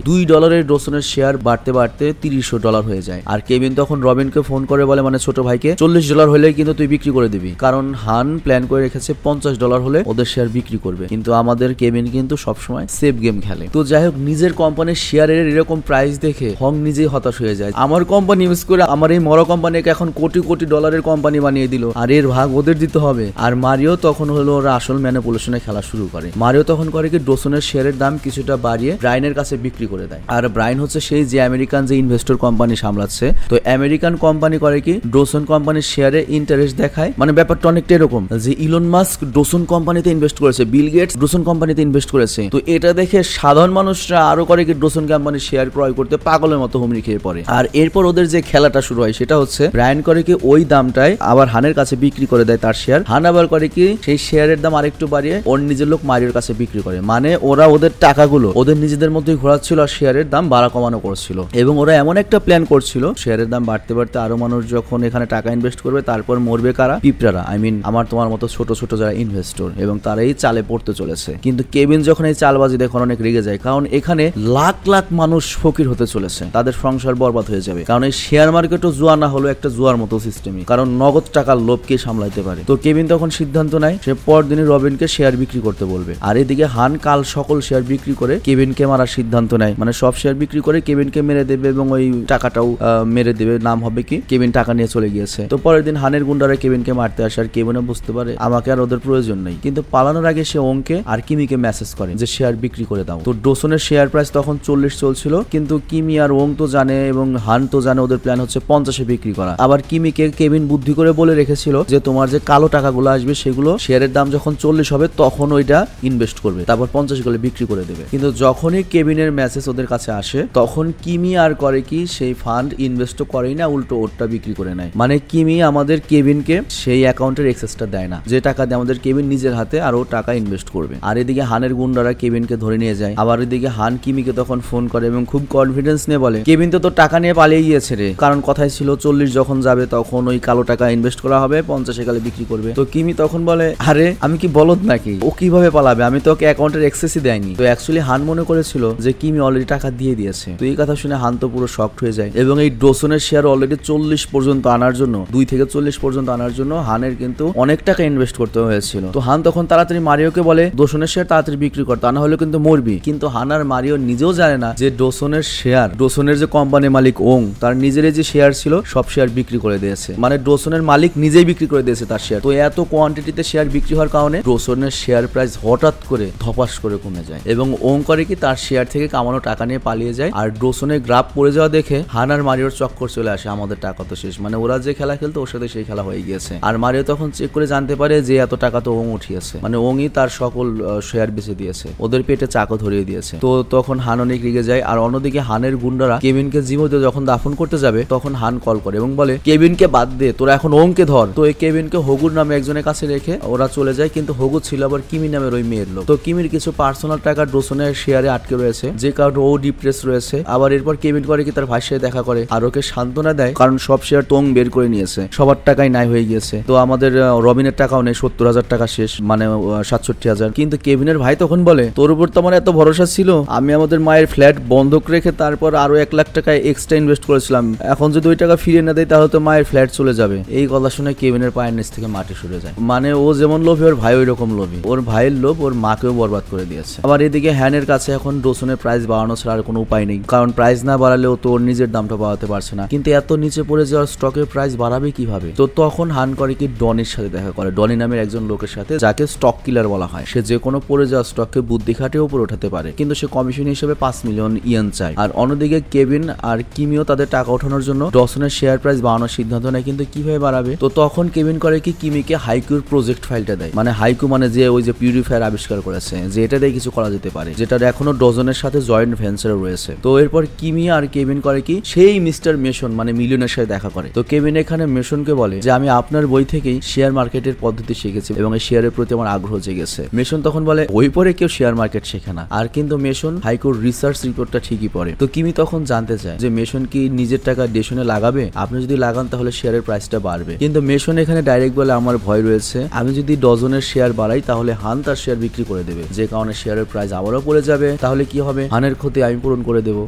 $2 ডনসনের শেয়ার বাড়তে বাড়তে $300 হয়ে যায়। আর কেভিন তখন রবিনকে ফোন করে বলে, মানে ছোট ভাইকে, $40 হলেই কিন্তু তুই বিক্রি করে দিবি, কারণ হান প্ল্যান করে রেখেছে $50 হলে ওদের শেয়ার বিক্রি করবে। কিন্তু আমাদের কেভিন কিন্তু সবসময় সেফ গেম খেলে। তো যাই হোক, নিজের কোম্পানির শেয়ারের এরকম প্রাইস দেখে হং নিজেই হতাশ হয়ে যায়। আমার কোম্পানি ইউজ করে আমার এই মরা কোম্পানিকে এখন কোটি কোটি ডলারের কোম্পানি বানিয়ে দিল, আর এর ভাগ ওদের দিতে হবে। আর মারিও তখন হলো ওরা আসল ম্যানিপুলেশনে খেলা শুরু করে। মারিও তখন করে কি ডনসনের শেয়ারের দাম কিছুটা বাড়িয়ে ব্রাইনের কাছে বিক্রি করে দেয়। আর ব্রাইন হচ্ছে সেই যে আমেরিকান যে ইনভেস্টর কোম্পানি সামলাচ্ছে। তো আমেরিকান কোম্পানি করে কি ডনসন কোম্পানির শেয়ারে ইন্টারেস্ট দেখায়, মানে ব্যাপারটা অনেকটা এরকম যে ইলন মাস্ক ডনসন কোম্পানিতে ইনভেস্ট করেছে, বিল গেটস ডনসন কোম্পানিতে ইনভেস্ট করেছে। তো এটা দেখে সাধারণ মানুষরা আরো করে কি ডনসন কোম্পানির শেয়ার ক্রয় করতে পাগলের মতো হুমড়ি খেয়ে পড়ে। আর এরপর ওদের যে খেলাটা শুরু হয় সেটা হচ্ছে ব্রায়ান করে কি ওই দামটায় আবার হানের কাছে বিক্রি করে দেয় তার শেয়ার। হান আবার করে কি সেই শেয়ারের দাম আরেকটু বাড়িয়ে ওর নিজের লোক মারিওর কাছে বিক্রি করে। মানে ওরা ওদের টাকাগুলো ওদের নিজেদের মধ্যেই ঘোরাচ্ছিল আর শেয়ারের দাম বাড়া কমানো করছিল। এবং ওরা এমন একটা প্ল্যান করছিল, শেয়ারের দাম বাড়তে বাড়তে আরো মানুষ যখন এখানে টাকা ইনভেস্ট করবে তারপর মরবে কারা? পিঁপড়ারা, আই মিন আমার তোমার মতো ছোট ছোট যারা ইনভেস্টর, এবং তারাই চালে পড়তে চলেছে। কিন্তু কেভিন যখন এই চালবাজি দেখে অনেক রেগে যায়, কারণ এখানে লাখ লাখ মানুষ ফকির হতে চলেছে, তাদের সংসার বরবাদ হয়ে যাবে। কারণ এই শেয়ার মার্কেটও জুয়া না হলো একটা জুয়ার মতো সিস্টেমই, কারণ নগদ টাকার লোভকে সামলাইতে পারে। তো কেভিন তখন সিদ্ধান্ত নেয় সে পরদিনই রবিনকে শেয়ার বিক্রি করতে বলবে। আর এদিকে হান কাল সকল শেয়ার বিক্রি করে কেভিনকে মারার সিদ্ধান্ত নেয়, মানে সব শেয়ার বিক্রি করে কেভিনকে মেরে দেবে এবং ওই টাকাটাও মেরে দেবে। নাম হবে কি কেভিন টাকা নিয়ে চলে গিয়েছে। তো পরের দিন হানের গুন্ডারা কেভিনকে মারতে আসে, আর কেভিনও বুঝতে পারে আমাকে আর ওদের প্রয়োজন নেই। কিন্তু পালানোর আগে সে ওংকে আর কিমিকে মেসেজ করে যে শেয়ার বিক্রি করে দাও। তো ডনসনের শেয়ার প্রাইস তখন 40 চলছিল, কিন্তু কিমি আর ওং তো জানে এবং হান তো জানে ওদের প্ল্যান হচ্ছে 50-এ বিক্রি করা। আবার কিমিকে কেভিন বুদ্ধি করে বলে রেখেছিল যে তোমার যে কালো টাকাগুলো আসবে সেগুলো শেয়ারের দাম যখন 40 হবে তখন ওইটা ইনভেস্ট করবে, তারপর 50 গুলো বিক্রি করে দেবে। কিন্তু যখনই কেভিনের মেসেজ ওদের কাছে আসে তখন কিমি আর করে কি সেই ফান্ড ইনভেস্ট করেই না, উল্টো ওরটা বিক্রি করে নেয়। মানে কিমি আমাদের কেভিনকে সেই অ্যাকাউন্টের এক্সেসটা দেয় না, যে টাকা দিয়ে আমাদের কেভিন নিজের হাতে আর ও টাকা ইনভেস্ট করবে। আর এদিকে হানের গুন্ডারা কেভিনকে ধরে নিয়ে যায়। আবার এদিকে হান কিমিকে তখন ফোন করে এবং খুব কনফিডেন্স নিয়ে বলে কেভিন তো টাকা নিয়ে পালিয়ে গিয়েছে রে, কারণ কথাই ছিল 40 যখন যাবে তখন ওই কালো টাকা ইনভেস্ট করা হবে, 50 কালে বিক্রি করবে। তো কিমি তখন বলে আরে আমি কি বলদ নাকি, ও কিভাবে পালাবে, আমি তো ওকে অ্যাকাউন্টের এক্সেসই দেয়নি। তো অ্যাকচুয়ালি হান মনে করেছিল যে কিমি অলরেডি টাকা দিয়ে দিয়েছে। তো এই কথা শুনে হান তো পুরো শকড হয়ে যায় এবং এই ডনসনের শেয়ার অলরেডি 40 পর্যন্ত আনার জন্য 2 থেকে 40 পর্যন্ত আনার জন্য হানের কিন্তু অনেক টাকা ইনভেস্ট করতে হয়েছিল। তো হান তখন তাড়াতাড়ি মারিওকে বলে ডনসনের শেয়ার তাড়াতাড়ি বিক্রি কর, তা না হলে কিন্তু মরবি। কিন্তু হান আর মারিও নিজেও জানে না যে ডনসনের শেয়ার, ডনসনের যে কোম্পানির মালিক ওং তার নিজের যে শেয়ার ছিল সব শেয়ার বিক্রি করে দিয়েছে, মানে ডনসনের মালিক নিজেই বিক্রি করে দিয়েছে তার শেয়ার। তো এত কোয়ান্টিটিতে শেয়ার বিক্রি হওয়ার কারণে ডনসনের শেয়ার প্রাইস হঠাৎ করে ধপাস করে কমে যায় এবং ওং করে কি তার শেয়ার থেকে কামানো টাকা নিয়ে পালিয়ে যায়। আর ডনসনের গ্রাফ পড়ে যাওয়া দেখে হান আর মারিওর চক্কর চলে আসে, আমাদের টাকা তো শেষ, মানে ওরা যে খেলা খেলতো ওর সাথে সেই খেলা হয়ে গিয়েছে। আর মারিও তখন চেক করে জানতে পারে যে এত টাকা তো ওং উঠিয়েছে, মানে ওংই তার সকল শেয়ার বেচে দিয়েছে, ওদের পেটে চাকও ধরিয়ে দিয়েছে। তো তখন হান অনেক রেগে যায়। আর অন্যদিকে হানের গুন্ডারা কেভিনকে জীবিত যখন দাফন করতে যাবে তখন হান কল করে এবং বলে কেভিনকে বাদ দে, তোরা এখন ওংকে ধর। তো এই কেভিনকে হগুর নামে একজনের কাছে রেখে ওরা চলে যায়, কিন্তু হগু ছিল আবার কিমি নামের ওই মেয়ের লোক। তো কিমির কিছু পার্সোনাল টাকা ডনসনের শেয়ারে আটকে রয়েছে, যে কারণে ও ডিপ্রেস রয়েছে। আবার এরপর কেভিন করে কি তার ভাইয়ের সাথে দেখা করে আর ওকে সান্ত্বনা দেয়, কারণ সব শেয়ার তো ওং বের করে নিয়েছে, সবার টাকাই নাই হয়ে গিয়েছে। তো আমাদের রবিনের টাকাও নেই, 70,000 টাকা শেষ, মানে 67,000। কিন্তু কেভিনের ভাই তখন বলে তোর উপর তো আমার এত ভরসা ছিল, আমি আমাদের মায়ের ফ্ল্যাট বন্ধক রেখে তারপর আরো 1 লাখ টাকা এক্সট্রা ইনভেস্ট করেছিলাম, এখন যদি ওই টাকা ফিরিয়ে না দেয় তাহলে তো মায়ের ফ্ল্যাট চলে যাবে। এই কথা শুনে কেভিনের পায়ের নিচ থেকে মাটি সরে যায়, মানে ও যেমন লোভী ওর ভাই ওই রকম লোভী, ওর ভাইয়ের লোভ ওর মাকেও বরবাদ করে দিয়েছে। আবার এদিকে হ্যানের কাছে এখন ডনসনের প্রাইস বাড়ানো ছাড়া আর কোনো উপায় নেই, কারণ প্রাইস না বাড়ালেও তো ওর নিজের দামটা বাড়াতে পারছে না। কিন্তু এত নিচে পড়ে যাওয়ার স্টকের প্রাইস বাড়াবে কিভাবে? তো তখন হান করে কি ডনির সাথে দেখা করে, ডনি নামের একজন লোকের সাথে, যাকে স্টক কিলার বলা হয়। সে যে কোনো পড়ে যাওয়া স্টককে বুদ্ধি খাটিয়ে উপরে উঠাতে পারে, কিন্তু সে কমিশন হিসেবে 5 মিলিয়ন ইয়েন চায়। আর অন্যদিকে কেভিন আর কিমিও তাদের টাকা ওঠানোর জন্য ডসনের শেয়ার প্রাইস বাড়ানোর সিদ্ধান্ত নেয়, কিন্তু কিভাবে বাড়াবে। তো তখন কেভিন করে কি, কিমিকে হাইকুর প্রজেক্ট ফাইলটা দেয়। মানে হাইকু মানে যে ওই যে পিউরিফায়ার আবিষ্কার করেছে, যে এটা দিয়ে কিছু করা যেতে পারে, যেটা এখনো ডজনের সাথে জয়েন্ট ভেঞ্চারে রয়েছে। তো এরপর কিমি আর কেভিন করে কি, সেই মিস্টার মেশন মানে মিলিয়নের সাথে দেখা করে। তো কেভিন এখানে মেশনকে বলে যে আমি আপনার বই থেকেই শেয়ার মার্কেটের পদ্ধতি শিখেছি এবং এই শেয়ারের প্রতি আমার আগ্রহ জেগেছে। মেশন তখন বলে বই পড়ে কেউ শেয়ার মার্কেট শেখে না। আর কিন্তু মেশন হাইকোর রিসার্চ রিপোর্টটা ঠিকই পড়ে। তো কিমি তখন জানতে চায় যে মেশন কি নিজের টাকা ডেশনে লাগাবে, আপনি যদি লাগান তাহলে শেয়ারের প্রাইসটা বাড়বে। কিন্তু মেশন এখানে ডাইরেক্ট বলে আমার ভয় রয়েছে, আমি যদি ডজনের শেয়ার বাড়াই তাহলে হান তার শেয়ার বিক্রি করে দেবে, যে কারণে শেয়ারের প্রাইস আবারও পড়ে যাবে। তাহলে কি হবে, হানের ক্ষতি আমি পূরণ করে দেবো।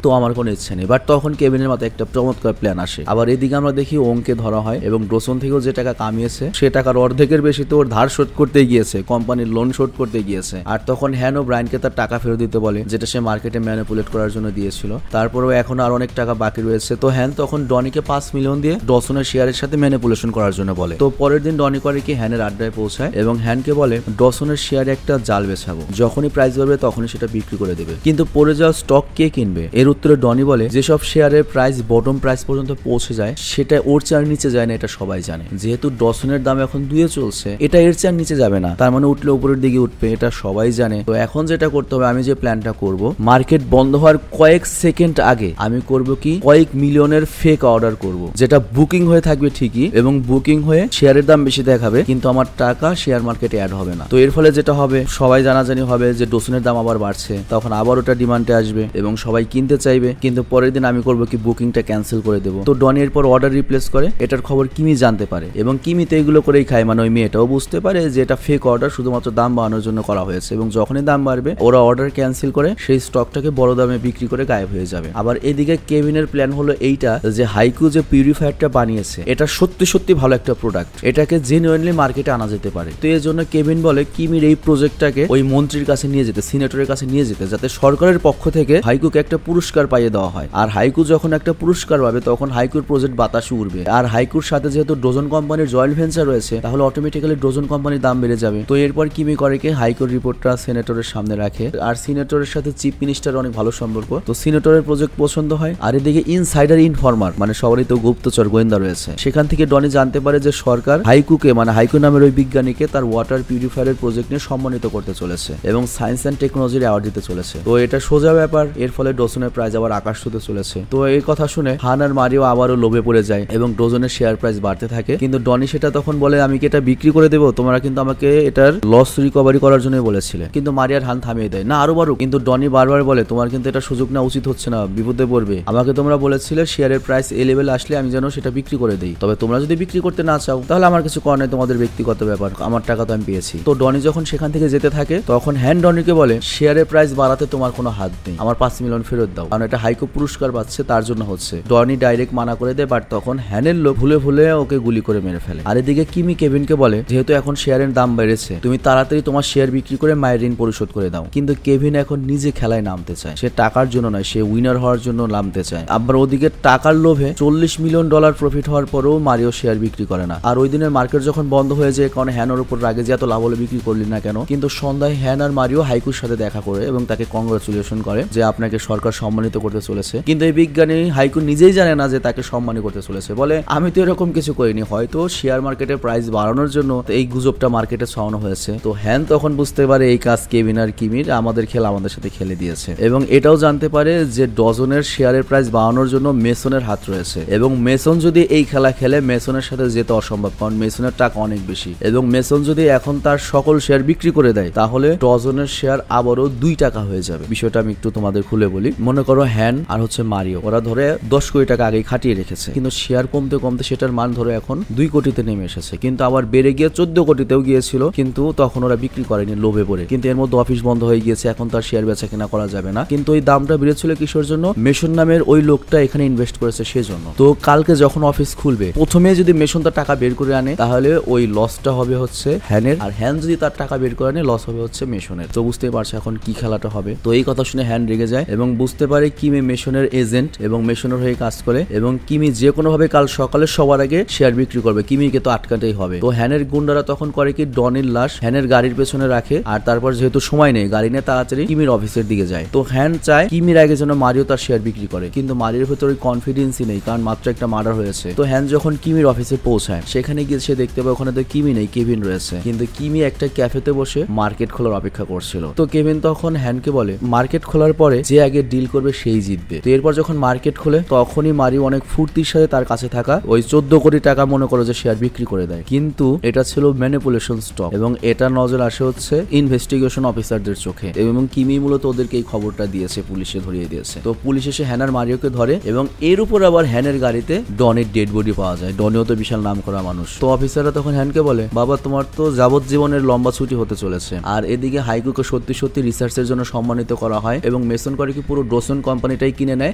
তো আমার কোনো ইচ্ছে নেই। বাট তখন কেভিনের মাথায় একটা চমৎকার প্ল্যান আসে। আবার এদিকে আমরা দেখি ওংকে ধরা হয় এবং ডোসন থেকেও যে টাকা কামিয়েছে সে টাকার অর্ধেকের বেশি তো ওর ধার শোধ করতে গিয়েছে, কোম্পানির লোন শোধ করতে গিয়েছে। আর তখন হ্যান ও ব্রায়ানকে তার টাকা ফেরত দিতে বলে, যেটা সে মার্কেটে ম্যানিপুলেট করার জন্য দিয়েছিল। তারপরেও এখন আর অনেক টাকা বাকি রয়েছে। তো হ্যান তখন ডনিকে 5 মিলিয়ন দিয়ে ডসনের শেয়ারের সাথে ম্যানিপুলেশন করার জন্য বলে। তো পরের দিন ডনি করে কি হ্যানের আড্ডায় পৌঁছায় এবং হ্যানকে বলে ডসনের শেয়ারে একটা জাল বেছাবো, যখনই প্রাইস বাড়বে তখনই সেটা বিক্রি করে দেবে। কিন্তু পড়ে যাওয়া স্টক কে কিনবে? এর উত্তরে ডনি বলে যেসব শেয়ারের প্রাইস বটম প্রাইস পর্যন্ত পৌঁছে যায় সেটা ওর চেয়ে নিচে যায় না, এটা সবাই জানে। যেহেতু ডসনের দাম এখন 2 চলছে, এটা এর চেয়ে নিচে যাবে না, তার মানে উঠলে উপরের দিকে উঠবে, এটা সবাই জানে। তো এখন যেটা করতে হবে, আমি যে প্ল্যানটা করব, মার্কেট বন্ধ হওয়ার কয়েক সেকেন্ড আগে আমি করব কি, কয়েক মিলিয়নের ফেক অর্ডার করব, যেটা বুকিং হয়ে থাকবে ঠিকই এবং বুকিং হয়ে শেয়ারের দাম বেশি দেখাবে, কিন্তু আমার টাকা শেয়ার মার্কেটে অ্যাড হবে না। তো এর ফলে যেটা হবে, সবাই জানাজানি হবে যে ডসনের দাম আবার বাড়ছে, তখন আবার ওটা ডিমান্ডে আসবে এবং সবাই কিনতে চাইবে। কিন্তু পরের দিন আমি করব কি, বুকিংটা ক্যান্সেল করে দেবো। তো ডনি এরপর অর্ডার রিপ্লেস করে। এটার খবর কিমি জানতে পারে এবং কিমি তো এগুলো করেই খায়, মানে ওই মেয়েটাও বুঝতে পারে যে এটা ফেক অর্ডার, শুধুমাত্র দাম বাড়ানোর জন্য করা হয়েছে এবং যখনই দাম বাড়বে ওরা অর্ডার ক্যান্সেল করে সেই স্টকটাকে বড় দামে বিক্রি করে গায়েব হয়ে যাবে। আবার এদিকে কেভিনের প্ল্যান হলো এইটা যে হাইকু যে পিউরিফায়ারটা বানিয়েছে এটা সত্যি সত্যি ভালো একটা প্রোডাক্ট, এটাকে জেনুইনলি মার্কেটে আনা যেতে পারে। তো এর জন্য কেভিন বলে কিমির এই প্রজেক্টটাকে ওই মন্ত্রীর কাছে নিয়ে যেতে, সিনেটরের কাছে নিয়ে যেতে, যাতে সরকারের পক্ষ থেকে হাইকুকে একটা পুরস্কার পাইয়ে দেওয়া হয়। আর হাইকু যখন একটা পুরস্কার পাবে তখন হাইকুর প্রজেক্ট বাতাসে উড়বে। আর হাইকুর সাথে যেহেতু ডজন কোম্পানির জয়েন্ট ভেঞ্চার রয়েছে তাহলে অটোমেটিক্যালি ডজন কোম্পানির দাম বেড়ে যাবে। তো এরপর কিমি করে কি, হাইকোর রিপোর্টটা সিনেটরের সামনে রাখে। আর সিনেটরের সাথে চিফ মিনিস্টার অনেক ভালো সম্পর্ক, তো সিনেটরের প্রজেক্ট পছন্দ হয়। আর এদিকে ইনসাইডার ইনফরমার মানে সবারই তো গুপ্তচর গোয়েন্দা রয়েছে, সেখান থেকে ডনি জানতে পারে যে সরকার হাইকুকে মানে হাইকু নামের ওই বিজ্ঞানীকে তার ওয়াটার পিউরিফায়ারের প্রজেক্ট নিয়ে সম্মানিত করতে চলেছে এবং সায়েন্স অ্যান্ড টেকনোলজির অ্যাওয়ার্ড দিতে চলেছে। তো এটা সোজা ব্যাপার, এর ফলে ডজনের প্রাইস আবার আকাশ ছুঁতে চলেছে। তো এই কথা শুনে হান আর মারিও আবারও লোভে পড়ে যায় এবং ডজনের শেয়ার প্রাইস বাড়তে থাকে। কিন্তু ডনি সেটা তখন বলে আমি কি এটা বিক্রি করে দেবো, তোমরা কিন্তু আমাকে এটার লস রিকভারি করার জন্য বলেছিলে। কিন্তু মারিয়ার হান থামিয়ে দেয়, না আরো বাড়ুক। কিন্তু ডনি বারবার বলে তোমার কিন্তু এটা সুযোগ না, উচিত হচ্ছে না, বিপদে পড়বে। আমাকে তোমরা বলেছিলে শেয়ারের প্রাইস এই লেভেলে আসলে আমি যেন সেটা বিক্রি করে দেই, তবে তোমরা যদি বিক্রি করতে না চাও তাহলে আমার কিছু করার নেই, তোমাদের ব্যক্তিগত ব্যাপার, আমার টাকা তো আমি পেয়েছি। তো ডনি যখন সেখান থেকে যেতে থাকে তখন হ্যান ডনিকে বলে শেয়ারের প্রাইস বাড়াতে তোমার কোনো হাত নেই, আমার 5 মিলিয়ন ফেরত দাও, কারণ এটা হাইকো পুরস্কার পাচ্ছে তার জন্য হচ্ছে। ডনি ডাইরেক্ট মানা করে দেয়, বাট তখন হ্যানের লোক ভুলে ভুলে ওকে গুলি করে মেরে ফেলে। আর এদিকে কিমি কেভিনকে বলে যেহেতু এখন শেয়ারের দাম বেড়েছে তুমি তাড়াতাড়ি তোমার শেয়ার বিক্রি করে মায়ের ঋণ পরিশোধ করে দাও। কিন্তু কেভিন এখন নিজে খেলায় নামতে চায়, সে টাকার জন্য নয়, সে উইনার হওয়ার জন্য নামতে চায়। আবার ওদিকে টাকার লোভে $40 মিলিয়ন প্রফিট হওয়ার পরেও মারিও শেয়ার বিক্রি করে না। আর ওই দিনের মার্কেট যখন বন্ধ হয়ে যায় কারণ হ্যানের উপর রাগে যে এত লাভ হলে বিক্রি করলি না কেন, কিন্তু সন্ধ্যায় হ্যান আর মারিও হাইকুর সাথে দেখা করে এবং তাকে কংগ্রাচুলেশন করে যে আপনাকে সরকার সম্মানিত করতে চলেছে। কিন্তু এই বিজ্ঞানী হাইকু নিজেই জানে না যে তাকে সম্মানিত করতে চলেছে, বলে আমি তো এরকম কিছু করিনি, হয়তো শেয়ার মার্কেটের প্রাইস বাড়ানোর জন্য এই গুজবটা মার্কেটে ছড়ানো হয়েছে। তো হ্যান তখন বুঝতে পারে এই কাজ কেভিন আর কিমির আমাদের খেলা আমাদের সাথে খেলে দিয়েছে এবং এটাও জানতে পারে যে ডজনের শেয়ারের প্রাইস বাড়ানোর জন্য মেসনের হাত রয়েছে এবং মেসন যদি এই খেলা খেলে মেসনের সাথে যেতে অসম্ভব, কারণ মেসনের টাকা অনেক বেশি এবং মেসন যদি এখন তার সকল শেয়ার বিক্রি করে দেয় তাহলে ডজনের শেয়ার আবারও 2 টাকা হয়ে যাবে। বিষয়টা আমি একটু তোমাদের খুলে বলি। মনে করো হ্যান আর হচ্ছে মারিও ওরা ধরে 10 কোটি টাকা আগেই খাটিয়ে রেখেছে, কিন্তু শেয়ার কমতে কমতে সেটার মান ধরে এখন 2 কোটিতে নেমে এসেছে, কিন্তু আবার বেড়ে গিয়ে 14 কোটিতেও গিয়েছিল, কিন্তু তখন ওরা বিক্রি করেনি লোভে পড়ে। কিন্তু এর মধ্যে অফিস বন্ধ হয়ে গিয়েছে, এখন তার শেয়ার বেচা কেনা করা যাবে না। কিন্তু ওই দামটা বেড়েছিল কিসের জন্য? মেশন নামের ওই লোকটা এখানে ইনভেস্ট করেছে সেজন্য। তো কালকে যখন অফিস খুলবে প্রথমে যদি মেশন তার টাকা বের করে আনে তাহলে ওই লসটা হবে হচ্ছে হ্যানের, আর হ্যান যদি তার টাকা বের করে আনে লস হবে হচ্ছে মেশনের। তো বুঝতেই পারছে এখন কি খেলাটা হবে। তো এই কথা শুনে হ্যান রেগে যায় এবং বুঝতে পারে কিমি মেশনের এজেন্ট এবং মেশনের হয়ে কাজ করে এবং কিমি যে কোনো ভাবে কাল সকালে সবার আগে শেয়ার বিক্রি করবে, কিমিকে তো আটকাতেই হবে। তো হ্যানের গুন্ডারা তখন করে কি ডনির লাশ হ্যানের গাড়ির পেছনে রাখে আর তারপর যেহেতু সময় নেই গাড়ি নিয়ে তাড়াতাড়ি কিমির অফিসের দিকে যায়। তো হ্যান চায় কিমির আগে যেন মারিও তার শেয়ার বিক্রি করে, কিন্তু মারির ভেতরে কনফিডেন্সই নেই কারণ মাত্র একটা মার্ডার হয়েছে। তো হ্যান যখন কিমির অফিসে পৌঁছায় সেখানে গিয়ে সে দেখতে পায় ওখানে তো কিমি নেই, কেভিন রয়েছে। কিন্তু কিমি একটা ক্যাফেতে বসে মার্কেট খোলার অপেক্ষা করছিল। তো কেভিন তখন হ্যানকে বলে মার্কেট খোলার পরে যে আগে ডিল করবে সেই জিতবে। তো এরপর যখন মার্কেট খোলে তখনই মারিও অনেক ফুর্তির সাথে তার কাছে থাকা ওই 14 কোটি টাকা মনে করো যে শেয়ার বিক্রি করে দেয়। কিন্তু এটা ছিল ম্যানিপুলেশন স্টক এবং এটা নজর আসে হচ্ছে ইনভেস্টিগেশন অফিসারদের চোখে এবং কিমি মূলত ওদেরকে এই খবরটা দিয়েছে, পুলিশে ধরিয়ে দিয়েছে। তো পুলিশ এসে হ্যানার মারিওকে ধরে এবং এর উপর আবার হ্যানের গাড়িতে ডনের ডেড বডি পাওয়া যায়। ডনিও তো বিশাল নাম করা মানুষ। তো অফিসাররা তখন হ্যানকে বলে বাবা তোমার তো যাবজ্জীবনের লম্বা ছুটি হতে চলেছে। আর এদিকে হাইকুকে সত্যি সত্যি রিসার্চের জন্য সম্মানিত করা হয় এবং মেসন করে কি পুরো ডোসন কোম্পানিটাই কিনে নেয়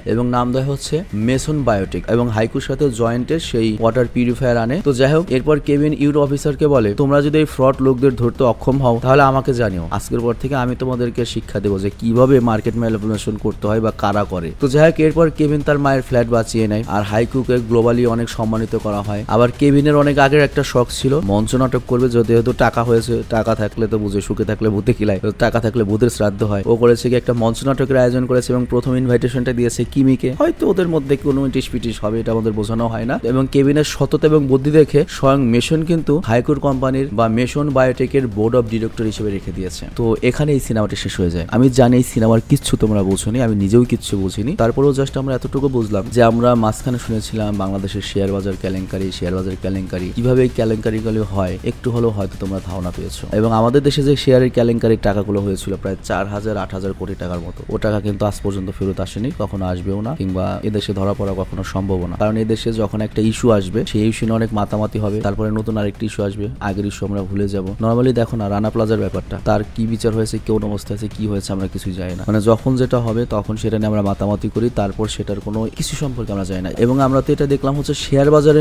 এবং নাম দেয় হচ্ছে মেসন বায়োটেক এবং হাইকুর সাথে জয়েন্টের সেই ওয়াটার পিউরিফায়ার আনে। তো যাই হোক এরপর কেভিন ইউরো অফিসারকে বলে তোমরা যদি এই ফ্রড লোকদের ধরতে অক্ষম হও তাহলে আমাকে জানিও, আজকের পর থেকে আমি তোমাদেরকে শিক্ষা দেবো যে কিভাবে মার্কেট ম্যানিপুলেশন করতে হয় বা কারা করে। তো যাই হোক এরপর কেভিন তার মায়ের ফ্ল্যাট বাঁচিয়ে নেয় আর হাইকুকে গ্লোবালি অনেক সম্মানিত করা হয়। আবার কেভিনের অনেক আগের একটা শখ ছিল মঞ্চ নাটক করবে, যেহেতু টাকা হয়েছে, টাকা থাকলে তো বুঝে সুখে থাকলে ভূতে কিলায়, টাকা থাকলে ভূতের শ্রাদ্ধ হয়। ও করেছে কি একটা মঞ্চ নাটকের আয়োজন করেছে এবং প্রথম ইনভাইটেশনটা দিয়েছে কিমিকে। হয়তো ওদের মধ্যে কোনো ইটিস পিটিস হবে, এটা আমাদের বোঝানো হয় না। এবং কেভিনের সততা এবং বুদ্ধি দেখে স্বয়ং মেশন কিন্তু হাইকুর কোম্পানির বা মেশন বায়োটেকের বোর্ড অফ ডিরেক্টর হিসেবে রেখে দিয়েছে। তো এখানে এই সিনেমাটি শেষ হয়ে যায়। আমি জানি এই সিনেমার কিচ্ছু তোমরা বুঝোনি, আমি নিজেও কিচ্ছু বুঝিনি, তারপরেও জাস্ট আমরা এতটুকু বুঝলাম যে আমরা মাঝখানে শুনেছিলাম বাংলাদেশের শেয়ার বাজার কেলেঙ্কারি, কিভাবে এই কেলেঙ্কারিগুলো হয় একটু হলেও হয়তো তোমরা ধারণা পেয়েছো। এবং আমাদের দেশে যে শেয়ারের কেলেঙ্কারির টাকাগুলো হয়েছিল প্রায় 4000-8000 কোটি টাকার মতো, ও টাকা কিন্তু আজ পর্যন্ত ফেরত আসেনি, কখনো আসবেও না, কিংবা এদেশে ধরা পড়া কখনো সম্ভব না। কারণ এদেশে যখন একটা ইস্যু আসবে সেই ইস্যু নিয়ে অনেক মাতামাতি হবে, তারপরে নতুন আরেকটি ইস্যু আসবে, আগের ইস্যু আমরা ভুলে যাব। নর্মালি দেখো না রানা প্লাজার ব্যাপারটা, তার কি বিচার হয়েছে, কোন অবস্থা আছে, কি হয়েছে আমরা কিছুই জানি না। মানে যখন যেটা হবে তখন সেটা নিয়ে আমরা মাতামাতি করি, তারপর সেটার কোনো কিছু সম্পর্কে আমরা জানি না। এবং আমরা তো এটা দেখলাম হচ্ছে শেয়ার বাজারে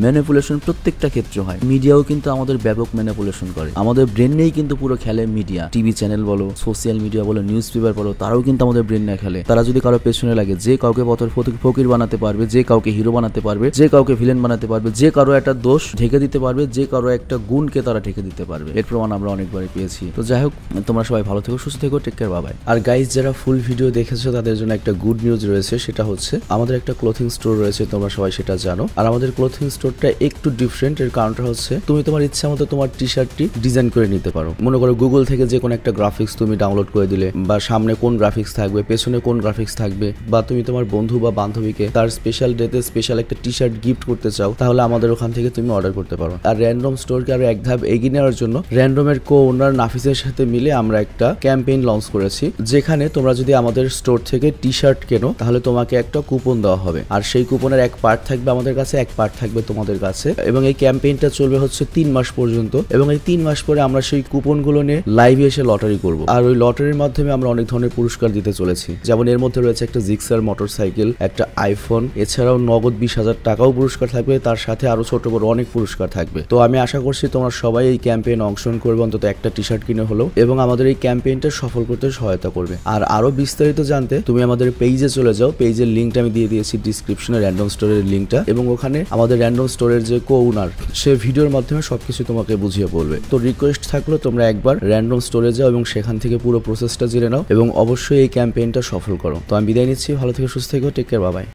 ম্যানিপুলেশন প্রত্যেকটা ক্ষেত্রে হয়। মিডিয়াও কিন্তু আমাদের ব্যাপক ম্যানিপুলেশন করে, আমাদের ব্রেন নেই কিন্তু পুরো খেলে মিডিয়া, টিভি চ্যানেল বলো, সোশ্যাল মিডিয়া বলো, নিউজ পেপার বলো, তারাও কিন্তু আমাদের ব্রেন নিয়ে খেলে। তারা যদি কারো পেছনে লাগে, যে কাউকে পথের ফকির বানাতে পারবে, যে কাউকে হিরো বানাতে পারবে, যে কাউকে ভিলেন বানাতে পারবে, যে কারো একটা দোষ ঢেকে দিতে পারবে, যে কারো একটা গুণকে তারা ঢেকে দিতে পারবে, এর প্রমাণ আমরা অনেকবারই পেয়েছি। তো যাই হোক তোমরা সবাই ভালো থেকো, সুস্থ থেকো, টেক কেয়ার, বাই বাই। আর গাইস যারা ফুল ভিডিও দেখেছো তাদের জন্য একটা গুড নিউজ রয়েছে, সেটা হচ্ছে আমাদের একটা ক্লোথিং স্টোর রয়েছে, তোমরা সবাই সেটা জানো। আর আমাদের ক্লোথিং স্টোরটা একটু ডিফারেন্ট, এর কারণটা হচ্ছে তুমি তোমার ইচ্ছা মতো তোমার টি শার্টটি ডিজাইন করে নিতে পারো। মনে করো গুগল থেকে যে কোনো একটা গ্রাফিক্স তুমি ডাউনলোড করে দিলে, বা সামনে কোন গ্রাফিক্স থাকবে, পেছনে কোন গ্রাফিক্স থাকবে, বা তুমি তোমার বন্ধু বা বান্ধবীকে তার স্পেশাল ডেতে স্পেশাল একটা টি শার্ট গিফট করতে চাও, তাহলে আমাদের ওখান থেকে তুমি অর্ডার করতে পারো। আর র্যান্ডম স্টোরকে আরো এক ধাপ এগিয়ে নেওয়ার জন্য র্যান্ডমের কো ওনার নাফিসের সাথে মিলে আমরা একটা ক্যাম্পেইন লঞ্চ করেছি, যেখানে তোমরা যদি আমাদের স্টোর থেকে টি শার্ট কেনো তাহলে তোমাকে একটা কুপন দেওয়া হবে। আর সেই কুপনের এক পার্ট থাকবে আমাদের কাছে, এক পার্ট থাকবে তোমাদের কাছে। এবং এই ক্যাম্পেইনটা চলবে হচ্ছে 3 মাস পর্যন্ত। এবং এই 3 মাস পরে আমরা সেই কুপনগুলো নিয়ে লাইভে এসে লটারি করব। আর ওই লটারির মাধ্যমে আমরা অনেক ধরনের পুরস্কার দিতে চলেছি, যেমন এর মধ্যে রয়েছে একটা জিক্সার মোটরসাইকেল, একটা আইফোন, এছাড়াও নগদ 20,000 টাকাও পুরস্কার থাকবে, তার সাথে আরো ছোট বড় অনেক পুরস্কার থাকবে। তো আমি আশা করছি তোমরা সবাই এই ক্যাম্পেইনে অংশগ্রহণ করবে, অন্তত একটা টি শার্ট কিনে হলো, এবং আমাদের এই ক্যাম্পেইনটা সফল করতে সহায়তা করবে। আর আরো বিস্তারিত জানতে তুমি আমাদের পেজে চলে যাও, পেজের লিঙ্কটা আমি দিয়ে দিয়েছি ডিসক্রিপশনে, র্যান্ডম স্টোরের লিঙ্কটা, এবং ওখানে আমাদের র্যান্ডম স্টোরের যে কো ওনার সে ভিডিওর মাধ্যমে সবকিছু তোমাকে বুঝিয়ে বলবে। তো রিকোয়েস্ট থাকলো তোমরা একবার র্যান্ডম স্টোরে যাও এবং সেখান থেকে পুরো প্রসেসটা জেনে নাও এবং অবশ্যই এই ক্যাম্পেইনটা সফল করো। তো আমি বিদায় নিচ্ছি, ভালো থেকে সুস্থ থেকো, টেক কেয়ার, বাই বাই।